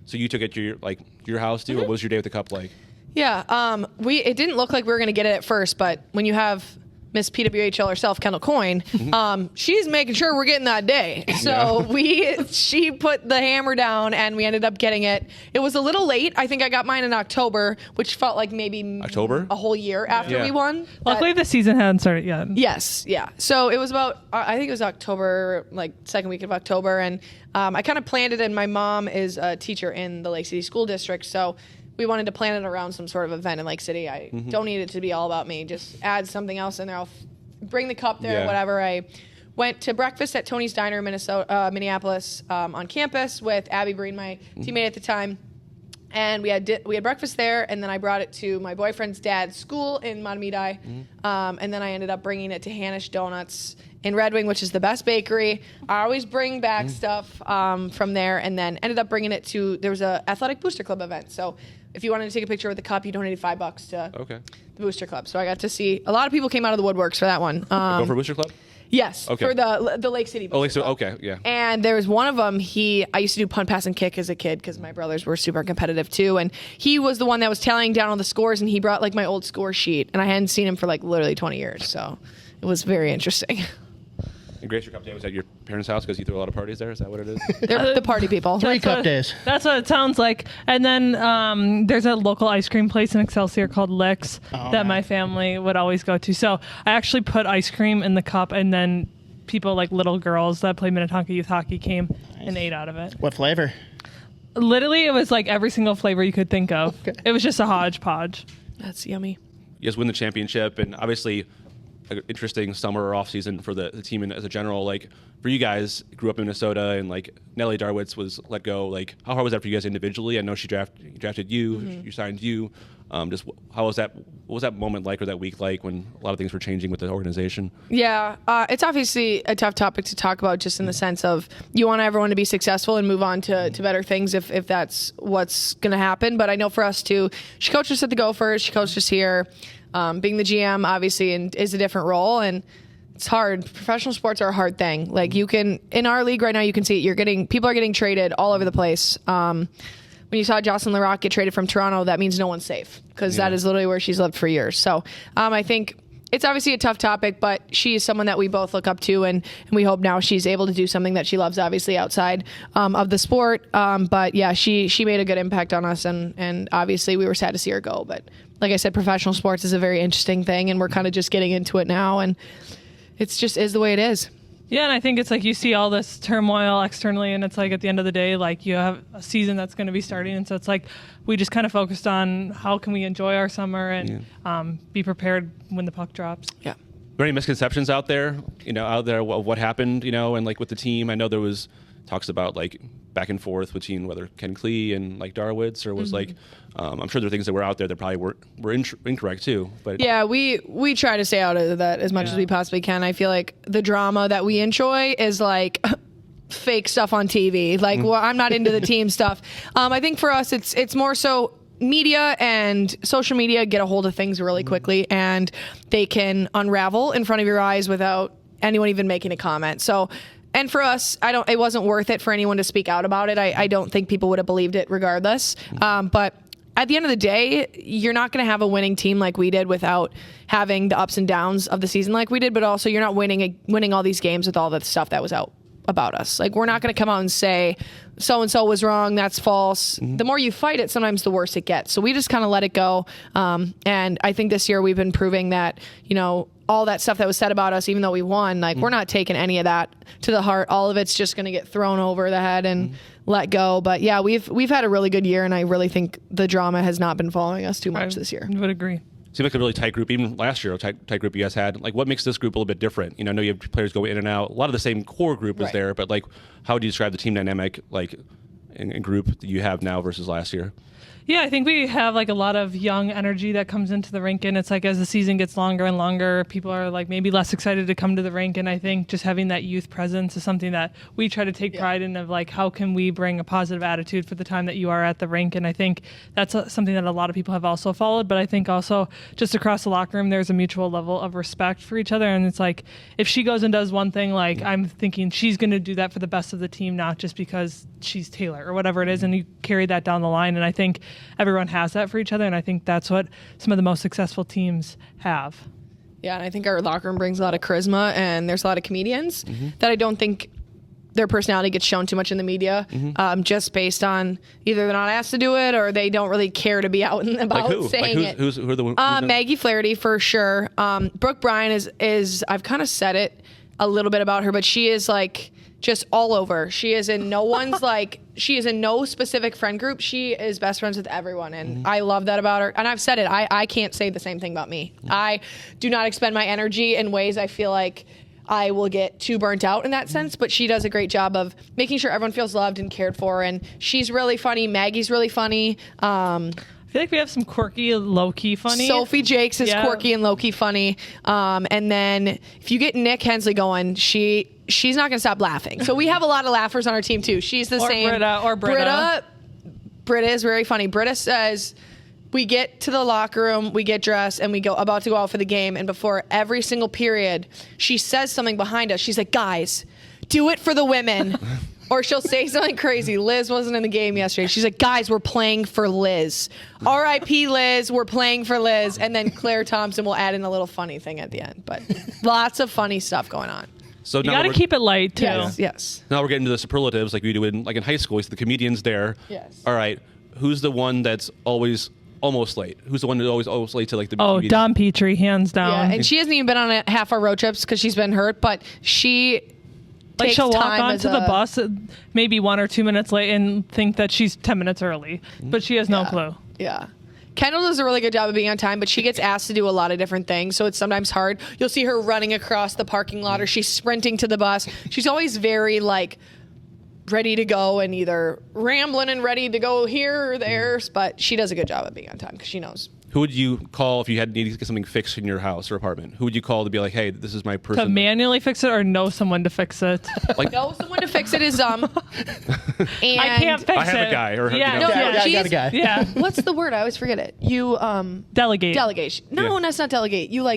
so you took it to your house too, or what was your day with the cup like? Yeah, it didn't look like we were going to get it at first, but when you have Miss PWHL herself, Kendall Coyne, she's making sure we're getting that day. So she put the hammer down, and we ended up getting it. It was a little late. I think I got mine in October, which felt like maybe October? a whole year after we won. Luckily, the season hadn't started yet. Yes, yeah. So it was about, I think it was October, like second week of October, and I kind of planned it, and my mom is a teacher in the Lake City School District, so we wanted to plan it around some sort of event in Lake City. I don't need it to be all about me. Just add something else in there. I'll bring the cup there, whatever. I went to breakfast at Tony's Diner, Minneapolis, on campus with Abby Breen, my teammate at the time. And we had breakfast there, and then I brought it to my boyfriend's dad's school in Matamidi. And then I ended up bringing it to Hanish Donuts in Red Wing, which is the best bakery. I always bring back stuff from there, and then ended up bringing it to, there was a Athletic Booster Club event. So if you wanted to take a picture with the cup, you donated $5 to the Booster Club. So I got to see, a lot of people came out of the woodworks for that one. Gopher Booster Club? Yes, for the Lake City Booster Lake City, Club. okay, yeah. And there was one of them, I used to do punt, pass, and kick as a kid because my brothers were super competitive too. And he was the one that was tallying down all the scores, and he brought like my old score sheet. And I hadn't seen him for like literally 20 years. So it was very interesting. And Grace, your cup day was at your parents' house because you threw a lot of parties there? Is that what it is? They're the party people. 3 cup days. That's what it sounds like. And then there's a local ice cream place in Excelsior called Licks that my family would always go to. So I actually put ice cream in the cup, and then people like little girls that play Minnetonka Youth Hockey came and ate out of it. What flavor? Literally, it was like every single flavor you could think of. Okay. It was just a hodgepodge. That's yummy. You guys win the championship, and obviously an interesting summer or off season for the team as a general. Like for you guys, grew up in Minnesota, and like Nellie Darwitz was let go. Like how hard was that for you guys individually? I know she drafted you, you signed you. Just how was that? What was that moment like, or that week like, when a lot of things were changing with the organization? Yeah, it's obviously a tough topic to talk about, just in the sense of you want everyone to be successful and move on to better things if that's what's going to happen. But I know for us too, she coached us at the Gophers, she coached us here. Being the GM, obviously, is a different role, and it's hard. Professional sports are a hard thing. Like you can, in our league right now, you can see it. People are getting traded all over the place. When you saw Jocelyn Larocque get traded from Toronto, that means no one's safe, because that is literally where she's lived for years. So I think it's obviously a tough topic, but she is someone that we both look up to, and we hope now she's able to do something that she loves, obviously outside of the sport. But yeah, she made a good impact on us, and obviously we were sad to see her go. But like I said, professional sports is a very interesting thing, and we're kind of just getting into it now, and it's just is the way it is. Yeah, and I think it's like you see all this turmoil externally, and it's like at the end of the day, like you have a season that's going to be starting, and so it's like we just kind of focused on how can we enjoy our summer and be prepared when the puck drops. Yeah. Are there any misconceptions out there what happened, and like with the team? I know there was talks about like back and forth between whether Ken Klee and like Darwitz, or was like I'm sure there are things that were out there that probably were incorrect too. But yeah, we try to stay out of that as much as we possibly can. I feel like the drama that we enjoy is like fake stuff on TV. Like, well, I'm not into the team stuff. I think for us, it's more so media and social media get a hold of things really quickly, and they can unravel in front of your eyes without anyone even making a comment. So. And for us, it wasn't worth it for anyone to speak out about it. I don't think people would have believed it regardless. But at the end of the day, you're not going to have a winning team like we did without having the ups and downs of the season like we did. But also, you're not winning all these games with all the stuff that was out about us. Like, we're not going to come out and say so-and-so was wrong, that's false. The more you fight it, sometimes the worse it gets. So we just kind of let it go. And I think this year we've been proving that, all that stuff that was said about us, even though we won, like we're not taking any of that to the heart. All of it's just going to get thrown over the head and let go. But yeah, we've had a really good year, and I really think the drama has not been following us too much this year. I would agree. Seemed like a really tight group, even last year, a tight group you guys had. Like, what makes this group a little bit different? I know you have players go in and out. A lot of the same core group is there, but like, how would you describe the team dynamic, like, in group that you have now versus last year? Yeah, I think we have like a lot of young energy that comes into the rink, and it's like as the season gets longer and longer, people are like maybe less excited to come to the rink, and I think just having that youth presence is something that we try to take pride in, of like how can we bring a positive attitude for the time that you are at the rink. And I think that's something that a lot of people have also followed, but I think also just across the locker room there's a mutual level of respect for each other, and it's like if she goes and does one thing, like I'm thinking she's going to do that for the best of the team, not just because she's Taylor or whatever it is, and you carry that down the line. And I think everyone has that for each other, and I think that's what some of the most successful teams have. Yeah, and I think our locker room brings a lot of charisma, and there's a lot of comedians that I don't think their personality gets shown too much in the media, just based on either they're not asked to do it or they don't really care to be out and about saying it. Who are the Maggie Flaherty for sure. Brooke Bryan is I've kind of said it a little bit about her, but she is like just all over. She is in no one's she is in no specific friend group. She is best friends with everyone, and I love that about her. And I've said it. I can't say the same thing about me. I do not expend my energy in ways I feel like I will get too burnt out in that sense, but she does a great job of making sure everyone feels loved and cared for, and she's really funny. Maggie's really funny. I feel like we have some quirky, low-key funny. Sophie Jakes is quirky and low-key funny. And then if you get Nick Hensley going, she's not going to stop laughing. So we have a lot of laughers on our team, too. She's the same. Britta. Britta is very funny. Britta says, we get to the locker room, we get dressed, and we go about to go out for the game. And before every single period, she says something behind us. She's like, guys, do it for the women. Or she'll say something crazy. Liz wasn't in the game yesterday. She's like, guys, we're playing for Liz. R.I.P. Liz, we're playing for Liz. And then Claire Thompson will add in a little funny thing at the end. But lots of funny stuff going on. So you got to keep it light, too. Yes. Now we're getting to the superlatives like we do in high school. So the comedian's there. Yes. All right. Who's the one that's always almost late? Who's the one that's always late to the comedian? Dawn Petrie, hands down. Yeah, and she hasn't even been on half our road trips because she's been hurt, but she... she'll walk onto the bus maybe 1 or 2 minutes late and think that she's 10 minutes early, but she has no clue. Yeah. Kendall does a really good job of being on time, but she gets asked to do a lot of different things, so it's sometimes hard. You'll see her running across the parking lot or she's sprinting to the bus. She's always very, ready to go and either rambling and ready to go here or there, but she does a good job of being on time because she knows. Who would you call if you needed to get something fixed in your house or apartment? Who would you call to be like, hey, this is my person? To manually fix it or know someone to fix it? Know someone to fix it is and I can't fix it. I have a guy. Or, I got a guy. Yeah. What's the word? I always forget it. You delegate. Delegation. No, that's not delegate. You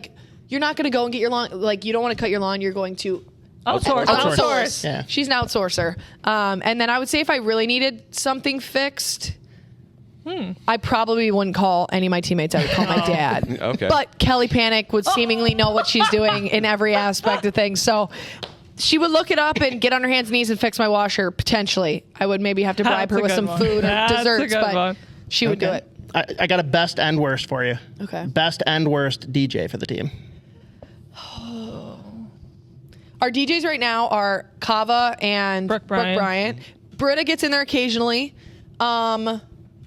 you're not going to go and get your lawn. You don't want to cut your lawn. You're going to outsource. Yeah. She's an outsourcer. And then I would say if I really needed something fixed, I probably wouldn't call any of my teammates. I would call my dad. Okay. But Kelly Panic would seemingly know what she's doing in every aspect of things. So she would look it up and get on her hands and knees and fix my washer, potentially. I would maybe have to bribe her with some food or desserts, but she would do it. I got a best and worst for you. Okay. Best and worst DJ for the team. Our DJs right now are Kava and Brooke Bryant. Britta gets in there occasionally.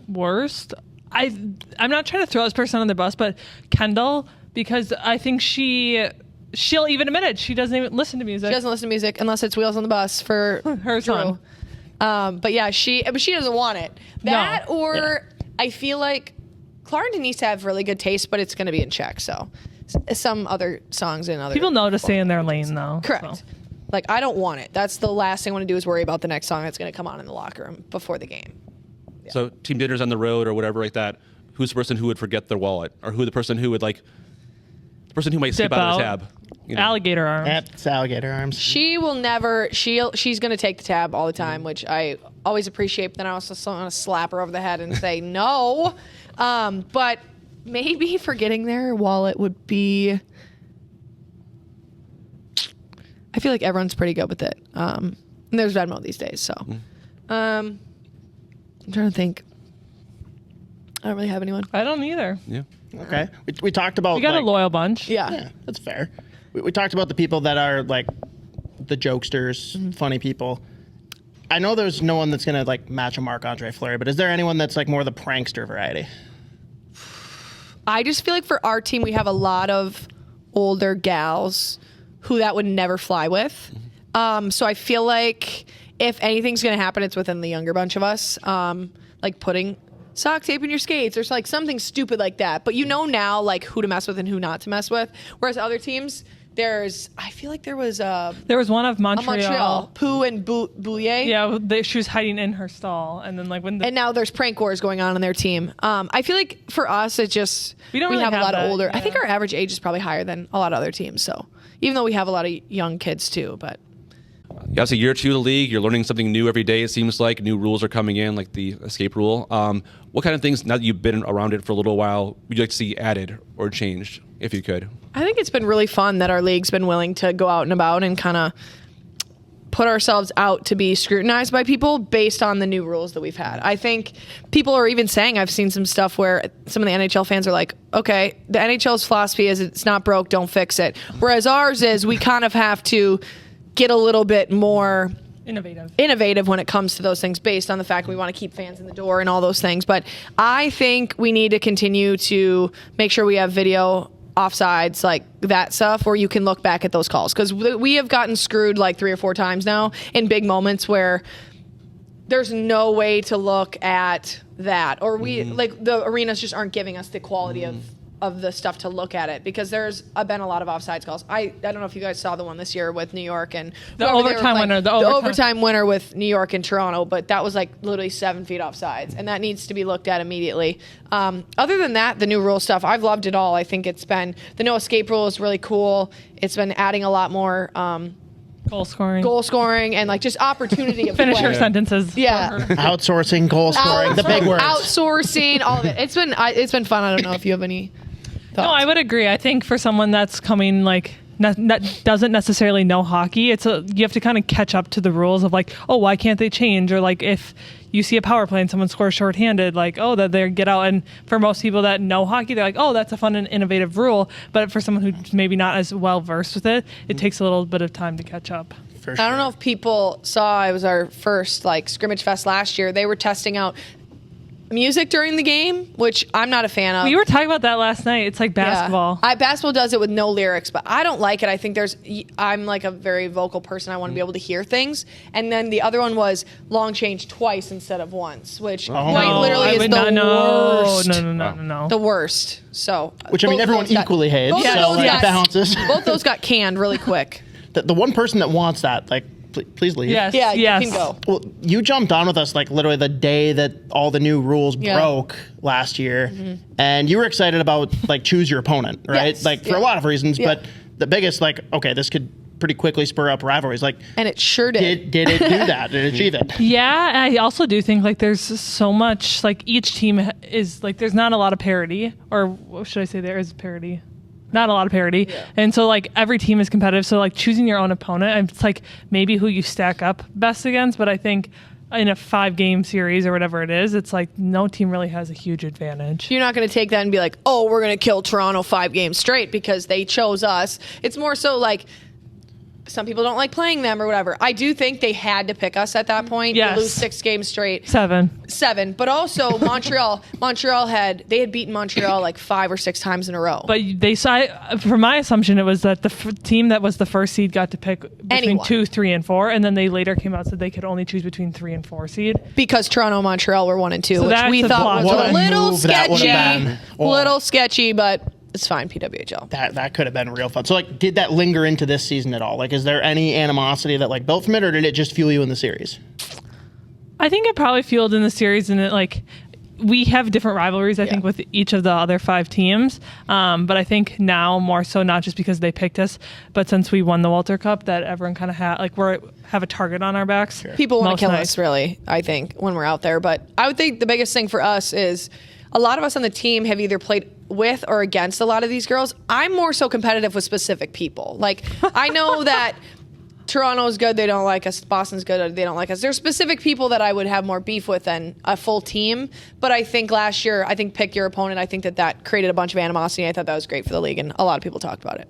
Worst? I'm not trying to throw this person on the bus, but Kendall, because I think she'll even admit it. She doesn't even listen to music. She doesn't listen to music unless it's Wheels on the Bus for her song. But yeah, she doesn't want it. I feel like Clarendon needs to have really good taste, but it's going to be in check. So some other songs and other people know to stay in their lane though. Correct. So. I don't want it. That's the last thing I want to do is worry about the next song that's going to come on in the locker room before the game. Yeah. So team dinners on the road or whatever like that. Who's the person who would forget their wallet, or who the person who would the person who might skip out of the tab? Alligator arms. It's alligator arms. She will never. She's going to take the tab all the time, which I always appreciate. But then I also want to slap her over the head and say no. But maybe forgetting their wallet would be. I feel like everyone's pretty good with it. And there's Venmo these days, so. I'm trying to think. I don't really have anyone. I don't either. Yeah. Okay. We talked about. We got a loyal bunch. Yeah, that's fair. We talked about the people that are the jokesters, funny people. I know there's no one that's gonna match a Marc-Andre Fleury, but is there anyone that's more the prankster variety? I just feel like for our team, we have a lot of older gals who that would never fly with. So I feel like if anything's going to happen, it's within the younger bunch of us. Like putting sock tape in your skates or something stupid like that. But now who to mess with and who not to mess with. Whereas other teams, I feel like there was one of Montreal. Pooh and Boulier. Yeah, she was hiding in her stall, and then and now there's prank wars going on their team. I feel like for us, it just we really have a lot of older. Yeah. I think our average age is probably higher than a lot of other teams. So even though we have a lot of young kids too, but Obviously, year 2 of the league, you're learning something new every day. It seems like new rules are coming in, like the escape rule. What kind of things, now that you've been around it for a little while, would you like to see added or changed, if you could? I think it's been really fun that our league's been willing to go out and about and kind of put ourselves out to be scrutinized by people based on the new rules that we've had. I think people are even saying, I've seen some stuff where some of the NHL fans are like, okay, the NHL's philosophy is it's not broke, don't fix it. Whereas ours is we kind of have to get a little bit more innovative when it comes to those things based on the fact we want to keep fans in the door and all those things. But I think we need to continue to make sure we have video offsides, like that stuff, where you can look back at those calls, because we have gotten screwed like 3 or 4 times now in big moments where there's no way to look at that, or we like the arenas just aren't giving us the quality of the stuff to look at it, because there's been a lot of offsides calls. I don't know if you guys saw the one this year with New York and the overtime winner with New York and Toronto, but that was like literally 7 feet offsides, and that needs to be looked at immediately. Other than that, the new rule stuff, I've loved it all. I think it's been, the no escape rule is really cool. It's been adding a lot more goal scoring and like just opportunity of finish play. your sentences. Yeah. Outsourcing, goal scoring, the big words. Outsourcing, all of it. It's been fun. I don't know if you have any thoughts. No, I would agree. I think for someone that's coming like doesn't necessarily know hockey, you have to kind of catch up to the rules of like, oh, why can't they change? Or like if you see a power play and someone scores shorthanded, like, oh, that they get out. And for most people that know hockey, they're like, oh, that's a fun and innovative rule. But for someone who's maybe not as well versed with it, it takes a little bit of time to catch up. For sure. I don't know if people saw, it was our first like scrimmage fest last year. They were testing out music during the game, which I'm not a fan of. We were talking about that last night. It's like basketball. Yeah. Basketball does it with no lyrics, but I don't like it. I think I'm like a very vocal person. I want to be able to hear things. And then the other one was long change twice instead of once, which literally is the worst. No. The worst. So, which I mean, everyone equally hates. Both So like bounces. Both those got canned really quick. The one person that wants that, like, please leave. Yes. Yeah, you can go. Well, you jumped on with us like literally the day that all the new rules broke last year, and you were excited about like choose your opponent, right? Yes. Like for a lot of reasons, but the biggest like, okay, this could pretty quickly spur up rivalries. Like, and it sure did. Did it do that? Did it achieve it? Yeah, I also do think like there's so much, like each team is like, there's not a lot of parity, or what should I say, there is parity. Not a lot of parity. Yeah. And so like every team is competitive. So like choosing your own opponent, it's like maybe who you stack up best against. But I think in a 5-game series or whatever it is, it's like no team really has a huge advantage. You're not going to take that and be like, oh, we're going to kill Toronto 5 games straight because they chose us. It's more so like, some people don't like playing them or whatever. I do think they had to pick us at that point. Yes. To lose 6 games straight. 7. But also Montreal had beaten Montreal like 5 or 6 times in a row. But they saw, for my assumption, it was that the team that was the first seed got to pick between 2, 3, and 4, and then they later came out and said they could only choose between 3 and 4 seed. Because Toronto and Montreal were 1 and 2, so which we thought was a little sketchy. Little sketchy, but it's fine, PWHL. That could have been real fun. So, like, did that linger into this season at all? Like, is there any animosity that, like, built from it, or did it just fuel you in the series? I think it probably fueled in the series, and it, like, we have different rivalries, I think, with each of the other 5 teams. But I think now more so, not just because they picked us, but since we won the Walter Cup, that everyone kind of have a target on our backs. Sure. People want to kill us, really, I think, when we're out there. But I would think the biggest thing for us is a lot of us on the team have either played with or against a lot of these girls. I'm more so competitive with specific people. Like, I know that Toronto's good, they don't like us. Boston's good, they don't like us. There's specific people that I would have more beef with than a full team. But I think last year, pick your opponent. I think that created a bunch of animosity. I thought that was great for the league, and a lot of people talked about it.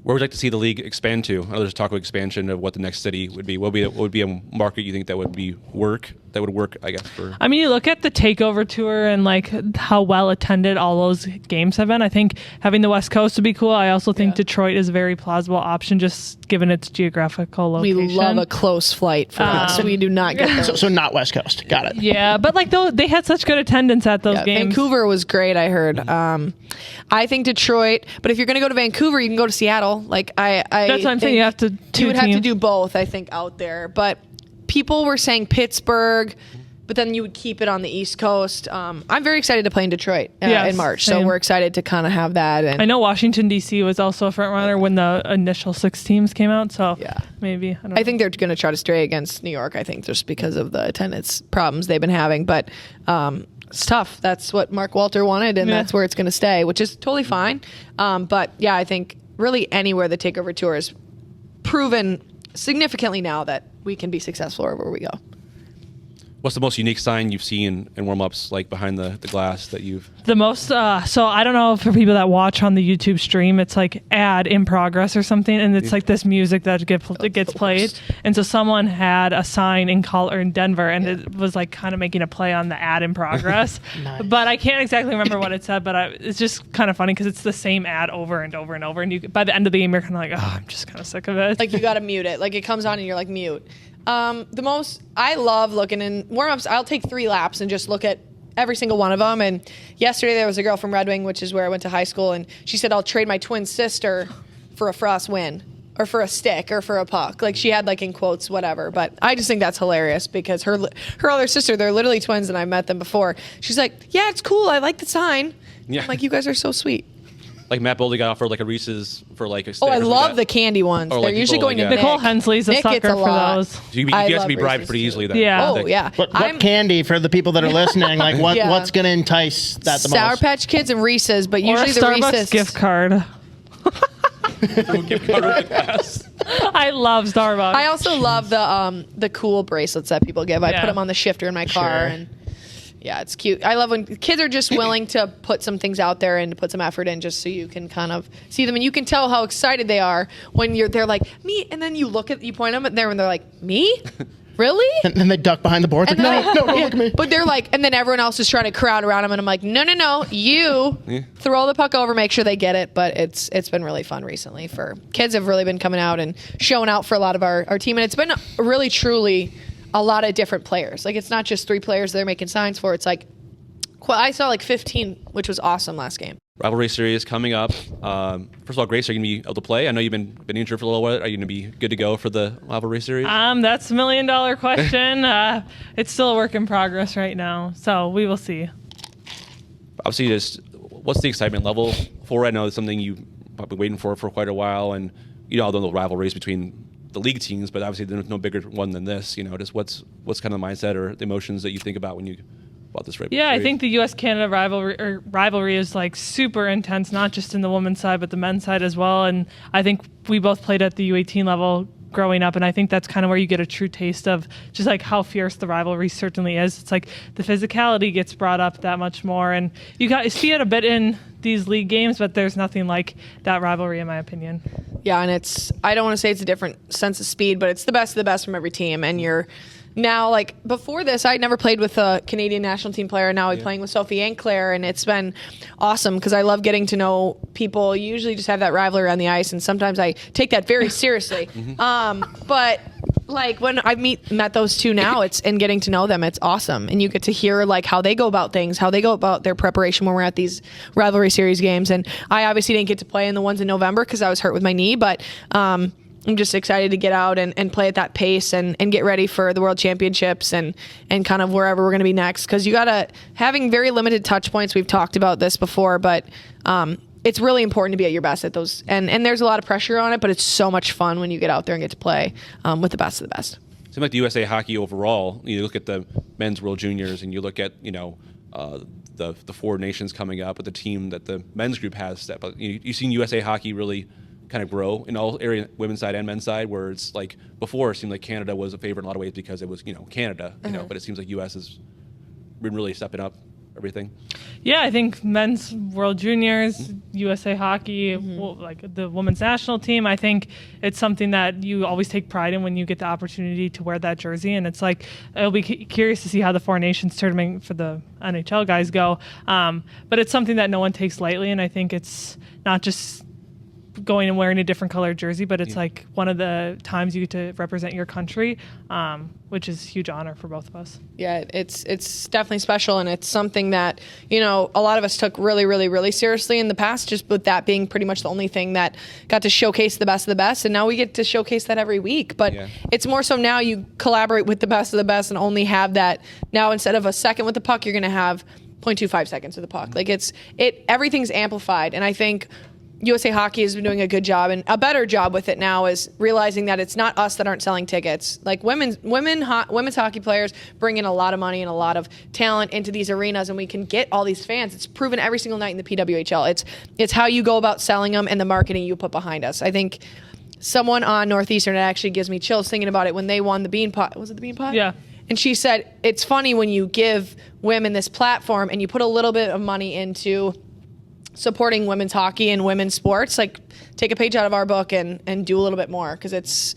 Where would you like to see the league expand to? I know there's talk of expansion of what the next city would be. What would be a market you think that would work, I guess, for... I mean, you look at the takeover tour and like how well attended all those games have been. I think having the West Coast would be cool. I also think Detroit is a very plausible option, just given its geographical location. We love a close flight for us. We do not get those. So not West Coast. Got it. Yeah, but like they had such good attendance at those games. Vancouver was great, I heard. I think Detroit, but if you're going to go to Vancouver, you can go to Seattle. Like that's what I'm saying. You have to. You would have to do both, I think, out there. But people were saying Pittsburgh, but then you would keep it on the East Coast. I'm very excited to play in Detroit Yes, in March, same. so we're excited to kind of have that. And I know Washington, D.C. was also a front runner when the initial 6 teams came out, so maybe. I don't know. I think they're going to try to stray against New York, I think, just because of the attendance problems they've been having. But it's tough. That's what Mark Walter wanted, and that's where it's going to stay, which is totally fine. But, yeah, I think really anywhere the Takeover Tour has proven significantly now that we can be successful wherever we go. What's the most unique sign you've seen in warm-ups, like behind the glass that you've... The most, so I don't know, for people that watch on the YouTube stream, it's like ad in progress or something, and it's like this music that gets played. And so someone had a sign in Denver, and it was like kind of making a play on the ad in progress. Nice. But I can't exactly remember what it said, but it's just kind of funny because it's the same ad over and over and over. And by the end of the game, you're kind of like, oh, I'm just kind of sick of it. Like, you got to mute it. Like, it comes on and you're like, mute. I love looking in warm-ups. I'll take 3 laps and just look at every single one of them. And yesterday there was a girl from Red Wing, which is where I went to high school, and she said, I'll trade my twin sister for a Frost win or for a stick or for a puck. Like, she had, like, in quotes, whatever. But I just think that's hilarious because her other sister, they're literally twins, and I met them before. She's like, yeah, it's cool. I like the sign. Yeah. I'm like, you guys are so sweet. Like Matt Boldy got offered like a Reese's for like a Oh, stick I or something love like the that. candy ones. Or, They're like, usually people, going to like, Nick. Nicole Hensley's a Nick gets sucker a for lot. those. So you I guys love can be bribed Reese's pretty too. easily then. Yeah. Oh, yeah. What candy, for the people that are listening, like what's going to entice that the Sour most? Patch Kids and Reese's, but Or a usually the Starbucks Reese's gift card. Gift card with the glass. I love Starbucks. I also love the cool bracelets that people give. I put them on the shifter in my car, and yeah, it's cute. I love when kids are just willing to put some things out there and to put some effort in, just so you can kind of see them, and you can tell how excited they are when they're like me, and then you point them at them, and they're like, me. Really? And then they duck behind the board. Like, no, don't look at me. But they're like, and then everyone else is trying to crowd around them, and I'm like, no, you throw the puck over, make sure they get it. But it's been really fun recently. For kids have really been coming out and showing out for a lot of our team, and it's been really truly a lot of different players. Like, it's not just 3 players they're making signs for. It's like, I saw like 15, which was awesome last game. Rivalry Series coming up. First of all, Grace, are you going to be able to play? I know you've been injured for a little while. Are you going to be good to go for the Rivalry Series? That's $1 million question. It's still a work in progress right now, so we will see. Obviously, just what's the excitement level for it? I know it's something you've been waiting for quite a while, and all the rivalries between the league teams, but obviously there's no bigger one than this. Just what's kind of the mindset or the emotions that you think about when you about this rivalry? Yeah, I think the U.S.-Canada rivalry is like super intense, not just in the women's side, but the men's side as well. And I think we both played at the U18 level growing up, and I think that's kind of where you get a true taste of just like how fierce the rivalry certainly is. It's like the physicality gets brought up that much more, and you see it a bit in these league games, but there's nothing like that rivalry in my opinion. Yeah, and I don't want to say it's a different sense of speed, but it's the best of the best from every team. And you're now, like, before this, I'd never played with a Canadian national team player. Now I'm playing with Sophie and Claire, and it's been awesome because I love getting to know people. You usually just have that rivalry on the ice, and sometimes I take that very seriously. But like when I met those two now, and getting to know them, it's awesome. And you get to hear like how they go about things, how they go about their preparation when we're at these rivalry series games. And I obviously didn't get to play in the ones in November because I was hurt with my knee, but I'm just excited to get out and play at that pace and get ready for the World Championships and kind of wherever we're going to be next. Because having very limited touch points, we've talked about this before, but it's really important to be at your best at those. And there's a lot of pressure on it, but it's so much fun when you get out there and get to play with the best of the best. Seems like the USA Hockey overall, you look at the men's World Juniors and you look at, the 4 nations coming up with the team that the men's group has. But you've seen USA Hockey really kind of grow in all area, women's side and men's side, where it's like before it seemed like Canada was a favorite in a lot of ways because it was, Canada, but it seems like US has been really stepping up everything. Yeah, I think men's World Juniors, USA Hockey, like the women's national team, I think it's something that you always take pride in when you get the opportunity to wear that jersey. And it's like, it'll be curious to see how the 4 Nations tournament for the NHL guys go. But it's something that no one takes lightly. And I think it's not just going and wearing a different colored jersey, but it's like one of the times you get to represent your country, which is a huge honor for both of us. Yeah, it's definitely special, and it's something that, a lot of us took really, really, really seriously in the past, just with that being pretty much the only thing that got to showcase the best of the best, and now we get to showcase that every week. But it's more so now you collaborate with the best of the best and only have that. Now instead of a second with the puck, you're going to have 0.25 seconds with the puck. Like everything's amplified, and I think USA Hockey has been doing a good job and a better job with it now, is realizing that it's not us that aren't selling tickets. Like women's hockey players bring in a lot of money and a lot of talent into these arenas, and we can get all these fans. It's proven every single night in the PWHL. It's how you go about selling them and the marketing you put behind us. I think someone on Northeastern, it actually gives me chills thinking about it, when they won the Bean Pot. Was it the Bean Pot? Yeah. And she said, it's funny when you give women this platform and you put a little bit of money into supporting women's hockey and women's sports, like take a page out of our book and do a little bit more, because it's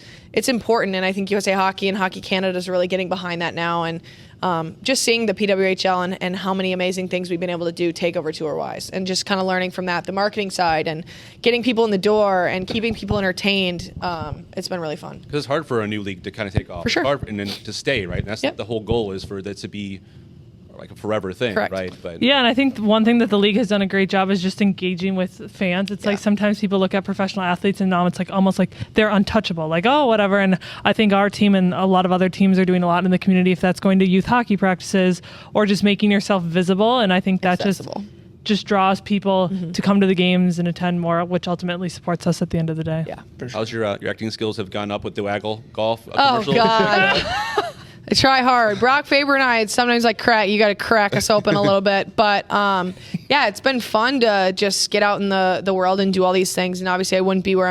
important. And I think USA Hockey and Hockey Canada is really getting behind that now. And just seeing the PWHL and how many amazing things we've been able to do takeover tour-wise, and just kind of learning from that, the marketing side and getting people in the door and keeping people entertained. It's been really fun. Because it's hard for a new league to kind of take off. For sure. It's hard, and then to stay, right? And that's the whole goal, is for that to be like a forever thing, Correct. right? But Yeah, and I think one thing that the league has done a great job is just engaging with fans. It's like sometimes people look at professional athletes and now it's like almost like they're untouchable, like, oh, whatever. And I think our team and a lot of other teams are doing a lot in the community, if that's going to youth hockey practices or just making yourself visible. And I think that just draws people to come to the games and attend more, which ultimately supports us at the end of the day. Yeah. How's your acting skills have gone up with the Waggle golf commercial? God. I try hard. Brock Faber and I, it's sometimes like you got to crack us open a little bit. But it's been fun to just get out in the world and do all these things. And obviously I wouldn't be where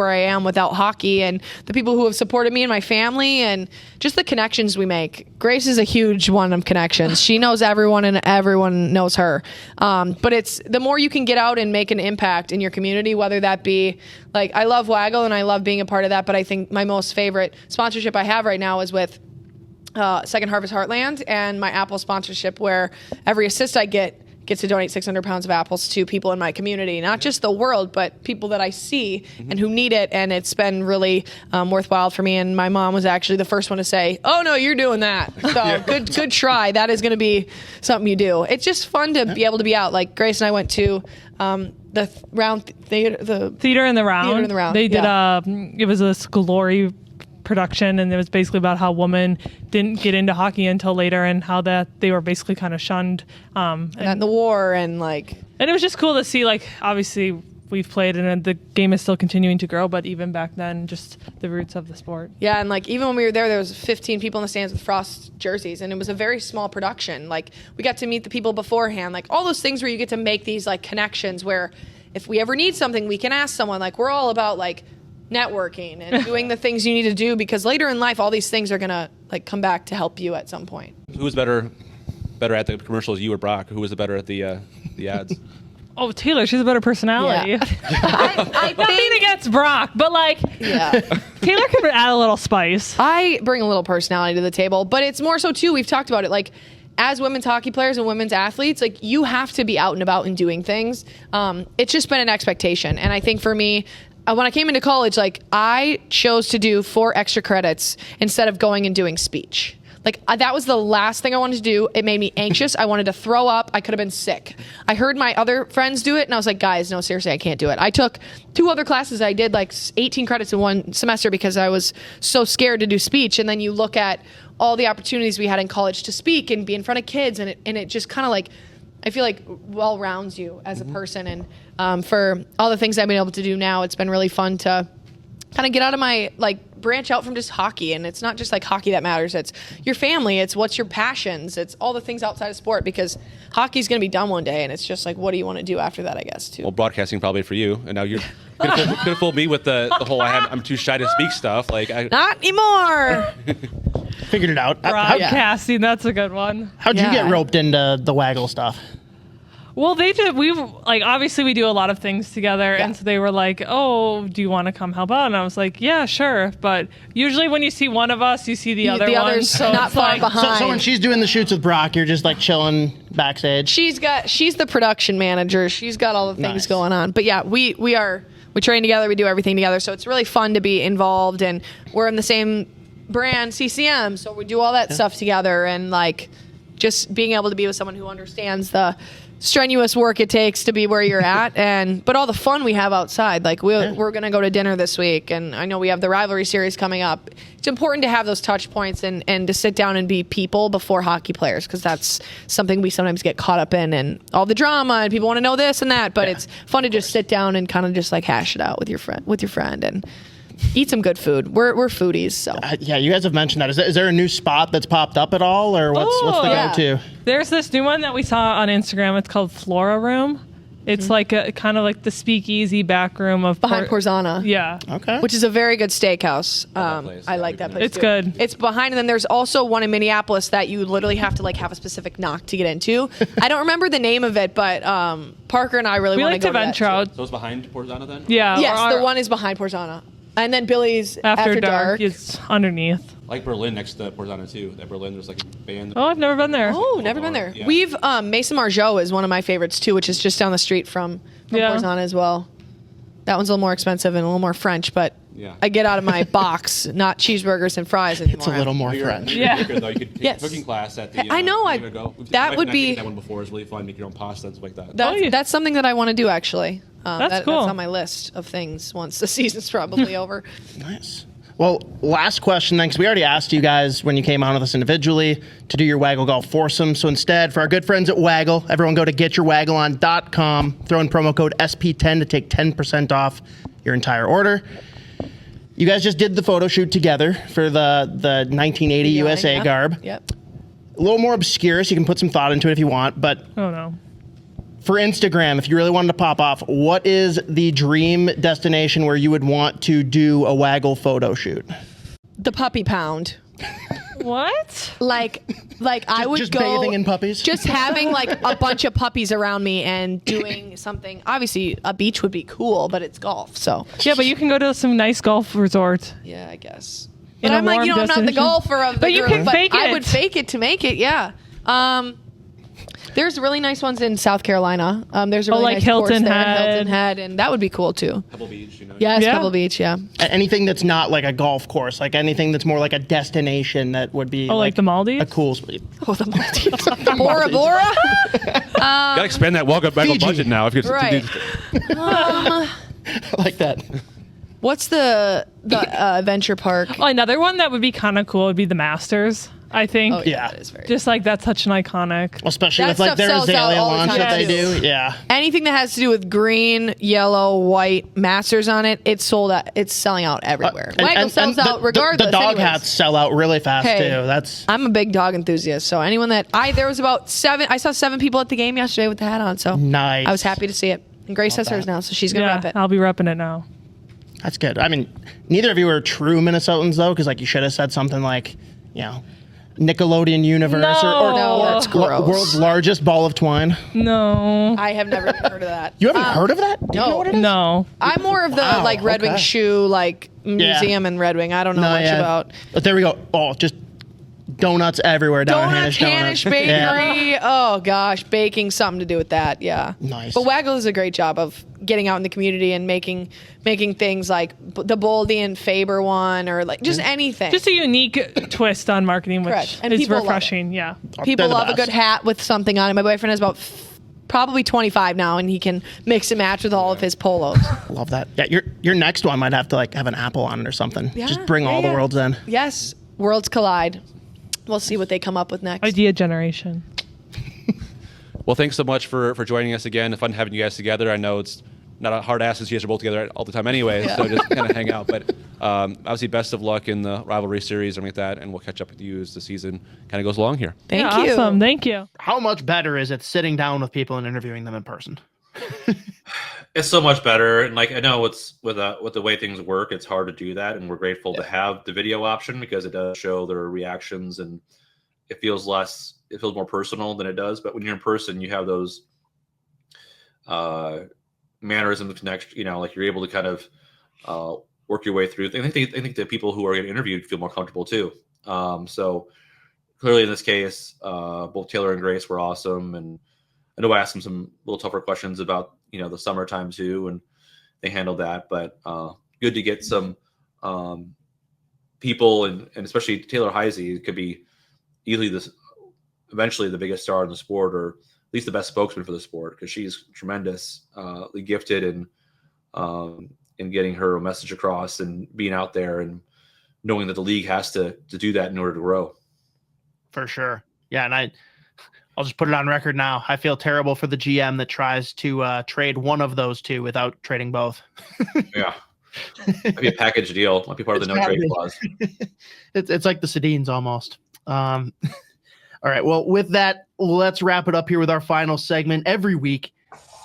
I am without hockey and the people who have supported me and my family and just the connections we make. Grace is a huge one of connections. She knows everyone and everyone knows her. But it's the more you can get out and make an impact in your community, whether that be like, I love Waggle and I love being a part of that. But I think my most favorite sponsorship I have right now is with Second Harvest Heartland and my apple sponsorship, where every assist I gets to donate 600 pounds of apples to people in my community, not just the world, but people that I see and who need it. And it's been really worthwhile for me. And my mom was actually the first one to say, oh no, you're doing that. So good try. That is going to be something you do. It's just fun to be able to be out. Like Grace and I went to the Theater in the Round. They did it was this glory production, and it was basically about how women didn't get into hockey until later and how that they were basically kind of shunned and the war and it was just cool to see. Like, obviously we've played and the game is still continuing to grow, but even back then, just the roots of the sport. Yeah, and even when we were there was 15 people in the stands with Frost jerseys, and it was a very small production. Like, we got to meet the people beforehand, like all those things where you get to make these connections where if we ever need something, we can ask someone. Like, we're all about networking and doing the things you need to do, because later in life all these things are gonna come back to help you at some point. Who was better at the commercials, you or Brock? Who was better at the ads? Oh, Taylor, she's a better personality. Yeah. I Nothing against Brock, but Taylor can add a little spice. I bring a little personality to the table, but it's more so too, we've talked about it, as women's hockey players and women's athletes, you have to be out and about and doing things. It's just been an expectation. And I think for me, when I came into college, I chose to do 4 extra credits instead of going and doing speech. That was the last thing I wanted to do. It made me anxious. I wanted to throw up. I could have been sick. I heard my other friends do it, and I was like, guys, no, seriously, I can't do it. I took 2 other classes. I did 18 credits in one semester because I was so scared to do speech. And then you look at all the opportunities we had in college to speak and be in front of kids, and it just kind of I feel well rounds you as a person. And for all the things I've been able to do now, it's been really fun to kind of get out of my branch out from just hockey. And it's not just hockey that matters. It's your family. It's what's your passions. It's all the things outside of sport, because hockey's going to be done one day. And it's just what do you want to do after that, I guess, too. Well, broadcasting probably for you. And now you're could have fooled me with the whole I'm too shy to speak stuff. Not anymore. Figured it out. Broadcasting, that's a good one. How'd you get roped into the Waggle stuff? Well, they did. Obviously we do a lot of things together. And so they were like, oh, do you want to come help out? And I was like, yeah, sure. But usually when you see one of us, you see the other one. Others so not far behind. So when she's doing the shoots with Brock, you're just chilling backstage. She's the production manager. She's got all the things going on. But yeah, we We train together. We do everything together. So it's really fun to be involved. And we're in the same brand, CCM. So we do all that stuff together. And like just being able to be with someone who understands the strenuous work it takes to be where you're at, but all the fun we have outside. Like we're gonna go to dinner this week, and I know we have the Rivalry Series coming up. It's important to have those touch points and to sit down and be people before hockey players, because that's something we sometimes get caught up in, and all the drama and people want to know this and that. But it's fun to just sit down and kind of just like hash it out with your friend and eat some good food. We're foodies, so yeah. You guys have mentioned that. Is there a new spot that's popped up at all, or what's the go-to? There's this new one that we saw on Instagram. It's called Flora Room. It's like a kind of like the speakeasy back room of behind Porzana. Yeah. Okay. Which is a very good steakhouse. I like that place. It's good. It's behind, and then there's also one in Minneapolis that you literally have to like have a specific knock to get into. I don't remember the name of it, but Parker and I really want like to go to venture out. So it's behind Porzana then? Yeah. Yes, the one is behind Porzana. And then Billy's After Dark. It's underneath. Like Berlin next to Porzana too. That Berlin, there's like a band. Oh, I've never been there. Oh, never been there. Yeah. We've Mason Margeau is one of my favorites too, which is just down the street from Porzana as well. That one's a little more expensive and a little more French, but I get out of my box, not cheeseburgers and fries anymore. It's a little more French. Yeah. Though. You could take a cooking class at the. I know. That would be that one before is really fun. Make your own pasta and stuff like that. That's something that I want to do actually. That's cool. That's on my list of things once the season's probably over. Nice. Well, last question then, because we already asked you guys when you came on with us individually to do your Waggle Golf foursome. So instead, for our good friends at Waggle, everyone go to getyourwaggleon.com, throw in promo code SP10 to take 10% off your entire order. You guys just did the photo shoot together for the 1980 USA garb. Yep. A little more obscure, so you can put some thought into it if you want, but Oh, no. for Instagram, if you really wanted to pop off, what is the dream destination where you would want to do a Waggle photo shoot? The puppy pound. What? Like I would just go bathing in puppies? Just having like a bunch of puppies around me and doing something. Obviously, a beach would be cool, but it's golf, so Yeah, but you can go to some nice golf resort. yeah, I guess. In But a I'm like, warm I'm not the destination. golfer of the But you group, can fake I it. would fake it to make it. Yeah. There's really nice ones in South Carolina. There's a really like nice course Hilton there, Head. Hilton Head, and that would be cool too. Pebble Beach, you know. Yes, Yeah. Pebble Beach. Yeah. Anything that's not like a golf course, like anything that's more like a destination that would be like the Maldives? a cool Oh, the Maldives. Bora Bora. Gotta expand that Waggle Fiji. budget now. If you're Right. like that. What's the adventure park? Oh, another one that would be kind of cool would be the Masters, I think. Oh, Yeah. that is very. Just like that's such an iconic. Especially That with like stuff their sells out azalea all the launch time, that they too. do. Yeah. Anything that has to do with green, yellow, white masters on it, it's sold out. It's selling out everywhere. Waggle sells out regardless. The dog anyways. hats sell out really fast Hey. too. That's I'm a big dog enthusiast, so anyone that there was about 7. I saw 7 people at the game yesterday with the hat on, so nice. I was happy to see it. And Grace has hers now, so she's gonna Yeah, rep it. I'll be repping it now. That's good. I mean, neither of you are true Minnesotans though, because like you should have said something like, Nickelodeon Universe No. No, that's gross. World's largest ball of twine. No. I have never even heard of that. You haven't heard of that? Do you know what it is? No. I'm more of the Wow, Red Wing okay. shoe museum in Red Wing. I don't know much about. But there we go. Oh, just donuts everywhere down at Donuts, Hanish Bakery. Yeah. Oh gosh, baking something to do with that. Yeah. Nice. But Waggle does a great job of getting out in the community and making things like the Boldy and Faber one, or like just anything. Just a unique twist on marketing, which Correct. And is people love refreshing. Yeah. People They're the love a best. good hat with something on it. My boyfriend has about probably 25 now, and he can mix and match with all of his polos. Love that. Yeah, your next one might have to like have an apple on it or something. Yeah, Just bring all the yeah. worlds in. Yes, worlds collide. We'll see what they come up with next. Idea generation. Well, thanks so much for joining us again. Fun having you guys together. I know it's not a hard ass since you guys are both together all the time anyway, so just kind of hang out. But obviously, best of luck in the Rivalry Series and like that, and we'll catch up with you as the season kind of goes along here. Thank Yeah, you. Awesome. Thank you. How much better is it sitting down with people and interviewing them in person? It's so much better, and like I know it's with the way things work, it's hard to do that, and we're grateful to have the video option because it does show their reactions, and it feels more personal than it does. But when you're in person, you have those mannerisms of connection. Like you're able to kind of work your way through. I think the people who are getting interviewed feel more comfortable too. So clearly, in this case, both Taylor and Grace were awesome, and I know I asked them some little tougher questions about the summertime too, and they handled that. But good to get some people, and especially Taylor Heise could be easily eventually the biggest star in the sport, or at least the best spokesman for the sport, because she's tremendously gifted in getting her message across and being out there and knowing that the league has to do that in order to grow. For sure. Yeah, and I'll just put it on record now. I feel terrible for the GM that tries to trade one of those two without trading both. Yeah. Might be a package deal. Might be part of the no trade clause. It's like the Sedins almost. All right. Well, with that, let's wrap it up here with our final segment. Every week,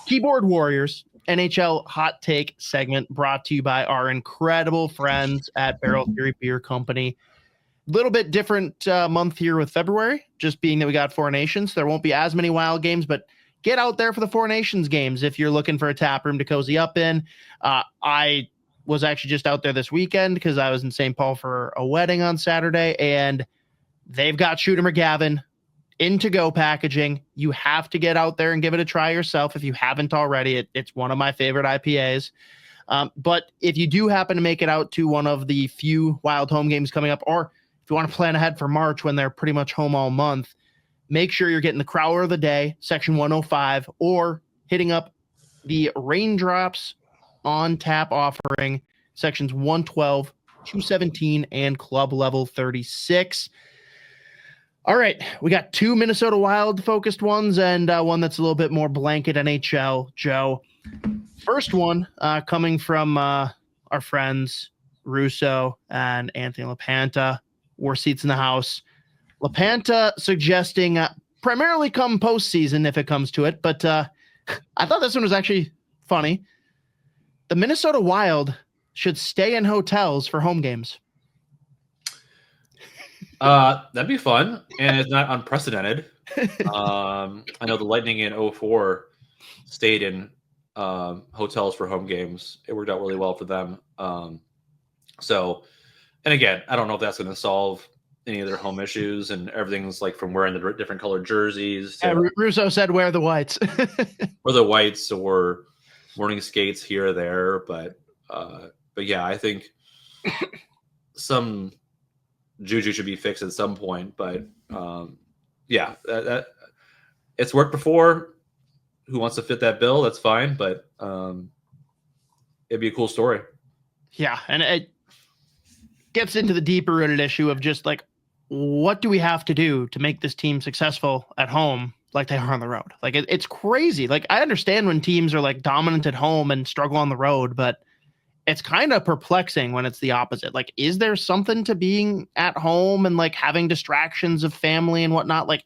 Keyboard Warriors NHL Hot Take segment brought to you by our incredible friends at Barrel Theory Beer Company. Little bit different month here with February, just being that we got Four Nations. There won't be as many Wild games, but get out there for the Four Nations games if you're looking for a tap room to cozy up in. I was actually just out there this weekend because I was in St. Paul for a wedding on Saturday, and they've got Shooter McGavin in to-go packaging. You have to get out there and give it a try yourself if you haven't already. It's one of my favorite IPAs. But if you do happen to make it out to one of the few Wild home games coming up, or if you want to plan ahead for March when they're pretty much home all month, make sure you're getting the Crowler of the Day, Section 105, or hitting up the Raindrops on Tap offering, Sections 112, 217, and Club Level 36. All right, we got two Minnesota Wild-focused ones and one that's a little bit more blanket NHL. Joe, first one coming from our friends Russo and Anthony LaPanta. War seats in the house. LaPanta suggesting primarily come postseason if it comes to it, but I thought this one was actually funny. The Minnesota Wild should stay in hotels for home games. That'd be fun, and it's not unprecedented. I know the Lightning in 2004 stayed in hotels for home games. It worked out really well for them. And again, I don't know if that's going to solve any of their home issues, and everything's like from wearing the different colored jerseys. Russo said wear the whites. Or the whites, or morning skates here or there. But yeah, I think some juju should be fixed at some point. But yeah, that it's worked before. Who wants to fit that bill? That's fine. But it'd be a cool story. Yeah, and it gets into the deeper rooted issue of just like, what do we have to do to make this team successful at home like they are on the road? Like it's crazy. Like I understand when teams are like dominant at home and struggle on the road, but it's kind of perplexing when it's the opposite. Like, is there something to being at home and like having distractions of family and whatnot? Like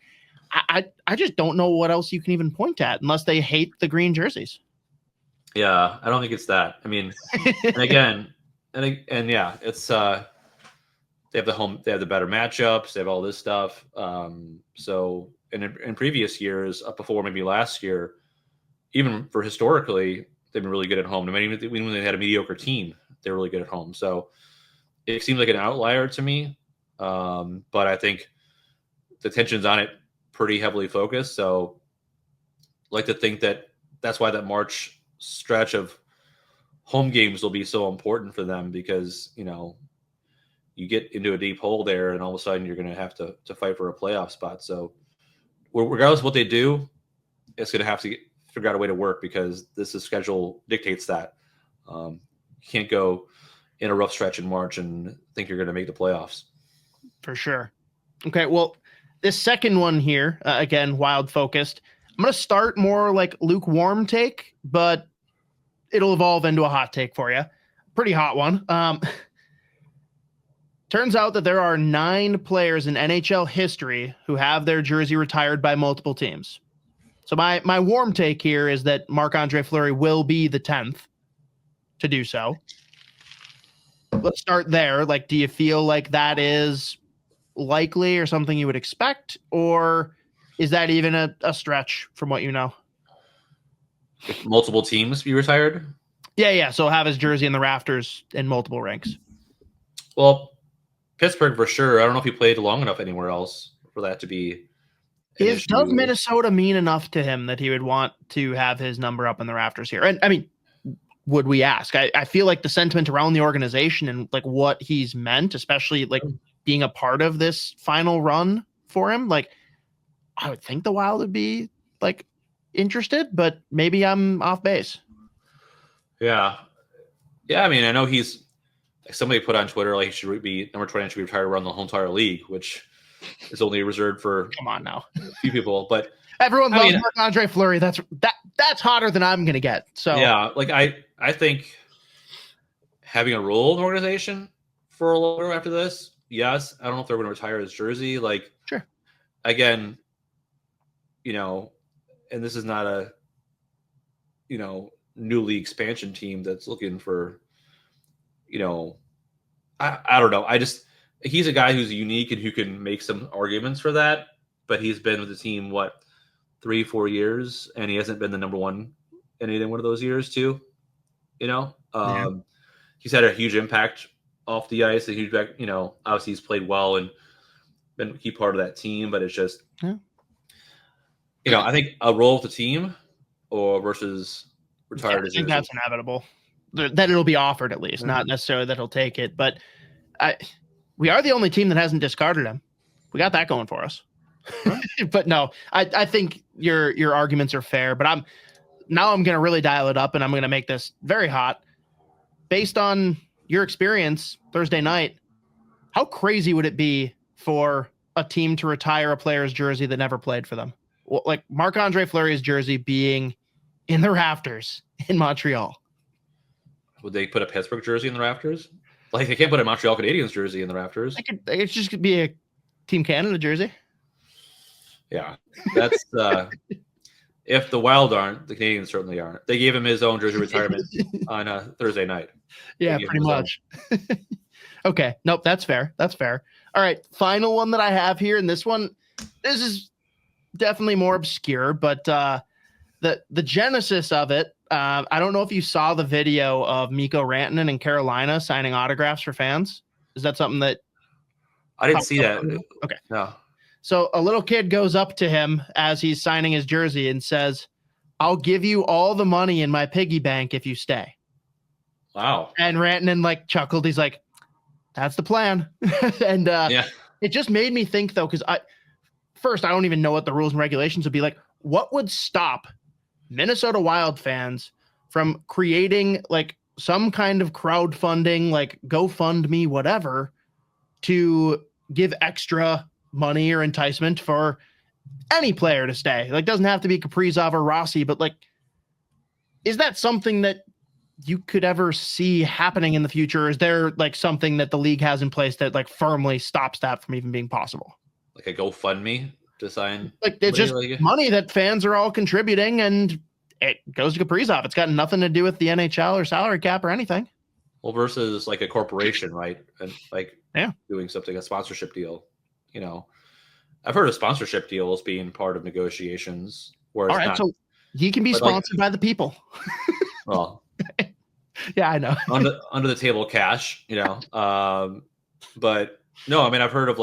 I just don't know what else you can even point at unless they hate the green jerseys. Yeah, I don't think it's that. I mean, and again, and yeah, it's they have the better matchups, they have all this stuff. So in previous years, up before maybe last year, even for historically, they've been really good at home. I mean, even when they had a mediocre team, they're really good at home. So it seems like an outlier to me. But I think the tension's on it pretty heavily focused. So I like to think that that's why that March stretch of home games will be so important for them, because, you know, you get into a deep hole there and all of a sudden you're going to have to fight for a playoff spot. So regardless of what they do, it's going to have to figure out a way to work, because this is schedule dictates that. You can't go in a rough stretch in March and think you're going to make the playoffs. For sure. Okay, well, this second one here, again, Wild focused. I'm going to start more like lukewarm take, but it'll evolve into a hot take for you. Pretty hot one. Turns out that there are 9 players in NHL history who have their jersey retired by multiple teams. So my warm take here is that Marc-Andre Fleury will be the 10th to do so. Let's start there. Like, do you feel like that is likely or something you would expect, or is that even a stretch from what you know? If multiple teams be retired? Yeah. So have his jersey in the rafters in multiple ranks. Well, Pittsburgh for sure. I don't know if he played long enough anywhere else for that to be. Does Minnesota mean enough to him that he would want to have his number up in the rafters here? And I mean, would we ask? I feel like the sentiment around the organization and like what he's meant, especially like being a part of this final run for him, like I would think the Wild would be like interested, but maybe I'm off base. Yeah. Yeah. I mean, I know he's like somebody put on Twitter, like he should be number 20 should be retired around the whole entire league, which is only reserved for Come on now. a few people, but everyone loves Marc-Andre Fleury. That's hotter than I'm going to get. So yeah, like I think having a role in the organization for a little after this, yes. I don't know if they're going to retire his jersey. Like, sure. Again, and this is not a, new league expansion team that's looking for, I don't know. He's a guy who's unique and who can make some arguments for that, but he's been with the team, 3-4 years, and he hasn't been the number one in any one of those years too. He's had a huge impact off the ice, a huge back, obviously he's played well and been a key part of that team, but it's just, I think a role with the team or versus retired. I think that's inevitable. That it'll be offered at least, not necessarily that he'll take it, but we are the only team that hasn't discarded him. We got that going for us. But no, I think your arguments are fair, but I'm going to really dial it up and I'm going to make this very hot. Based on your experience Thursday night, how crazy would it be for a team to retire a player's jersey that never played for them? Well, like Marc-Andre Fleury's jersey being in the rafters in Montreal. Would they put a Pittsburgh jersey in the rafters? Like they can't put a Montreal Canadiens jersey in the rafters. It just could be a Team Canada jersey. Yeah, that's if the Wild aren't, the Canadiens certainly aren't. They gave him his own jersey retirement on Thursday night. Yeah, pretty much. Okay, nope, that's fair. That's fair. All right, final one that I have here, and this is definitely more obscure, but the genesis of it. I don't know if you saw the video of Mikko Rantanen in Carolina signing autographs for fans. Is that something that I didn't see that? Okay, no. So a little kid goes up to him as he's signing his jersey and says, "I'll give you all the money in my piggy bank if you stay." Wow. And Rantanen chuckled. He's like, "That's the plan." And it just made me think though, because I don't even know what the rules and regulations would be like. What would stop Minnesota Wild fans from creating some kind of crowdfunding, like GoFundMe, whatever, to give extra money or enticement for any player to stay? Like, doesn't have to be Kaprizov or Rossi, but is that something that you could ever see happening in the future? Is there something that the league has in place that firmly stops that from even being possible? Like a GoFundMe to sign? It's just money that fans are all contributing and it goes to Kaprizov. It's got nothing to do with the NHL or salary cap or anything. Well, versus a corporation, right? And doing something, a sponsorship deal. I've heard of sponsorship deals being part of negotiations. All right, so he can be sponsored by the people. Well, yeah, I know. under the table cash, but no, I mean, I've heard of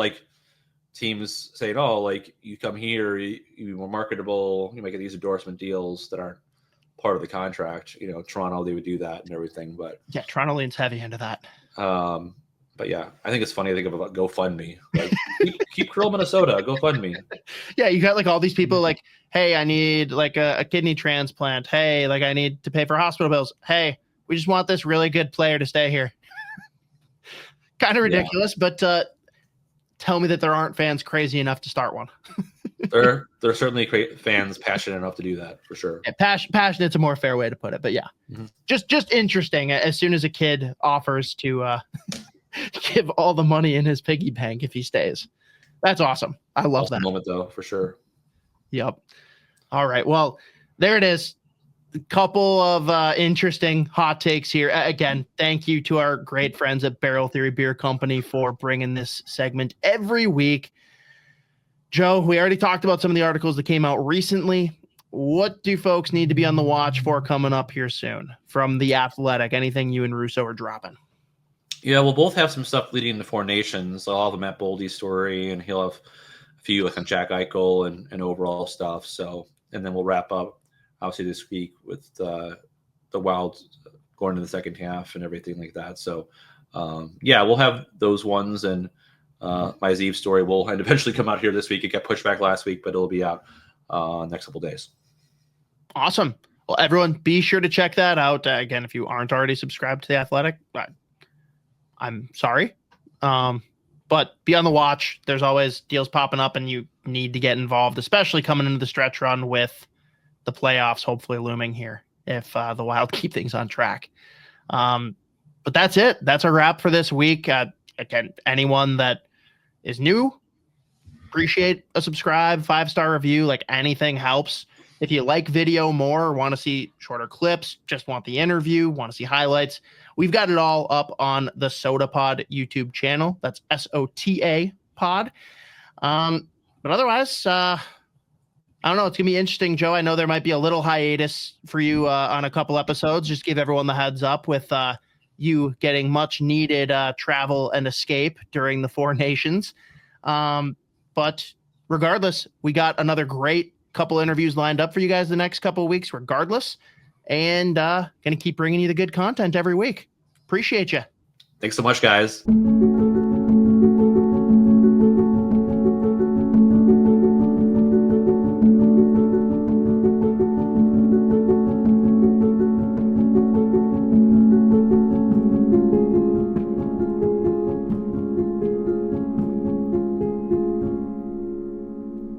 teams saying, "Oh, you come here, you be more marketable, you might get these endorsement deals that aren't part of the contract." Toronto, they would do that and everything, but yeah, Toronto leans heavy into that. But yeah, I think it's funny to think about GoFundMe. Keep Kirill, Minnesota, GoFundMe. Yeah, you got all these people hey, I need a kidney transplant. Hey, I need to pay for hospital bills. Hey, we just want this really good player to stay here. Kind of ridiculous, but tell me that there aren't fans crazy enough to start one. There are certainly fans passionate enough to do that for sure. Yeah, passionate's a more fair way to put it, but yeah, just interesting. As soon as a kid offers to give all the money in his piggy bank if he stays, that's awesome. I love that moment though, for sure. Yep. All right. Well, there it is. A couple of interesting hot takes here. Again, thank you to our great friends at Barrel Theory Beer Company for bringing this segment every week. Joe, we already talked about some of the articles that came out recently. What do folks need to be on the watch for coming up here soon from The Athletic? Anything you and Russo are dropping? Yeah, we'll both have some stuff leading to Four Nations. I'll have the Matt Boldy story, and he'll have a few on Jack Eichel and overall stuff. So, and then we'll wrap up obviously this week with the Wild going into the second half and everything like that. So, yeah, we'll have those ones, and my Zeev story will eventually come out here this week. It got pushed back last week, but it'll be out next couple days. Awesome. Well, everyone, be sure to check that out. Again, if you aren't already subscribed to The Athletic, I'm sorry. But be on the watch. There's always deals popping up, and you need to get involved, especially coming into the stretch run with the playoffs hopefully looming here if the Wild keep things on track. But that's it. That's a wrap for this week. Again, anyone that is new, appreciate a subscribe, 5-star review, like anything helps. If you like video more, want to see shorter clips, just want the interview, want to see highlights, we've got it all up on the SotaPod YouTube channel. That's SOTA pod. But otherwise, I don't know. It's going to be interesting, Joe. I know there might be a little hiatus for you on a couple episodes. Just give everyone the heads up with you getting much needed travel and escape during the Four Nations. But regardless, we got another great couple interviews lined up for you guys the next couple of weeks regardless, and going to keep bringing you the good content every week. Appreciate you. Thanks so much, guys.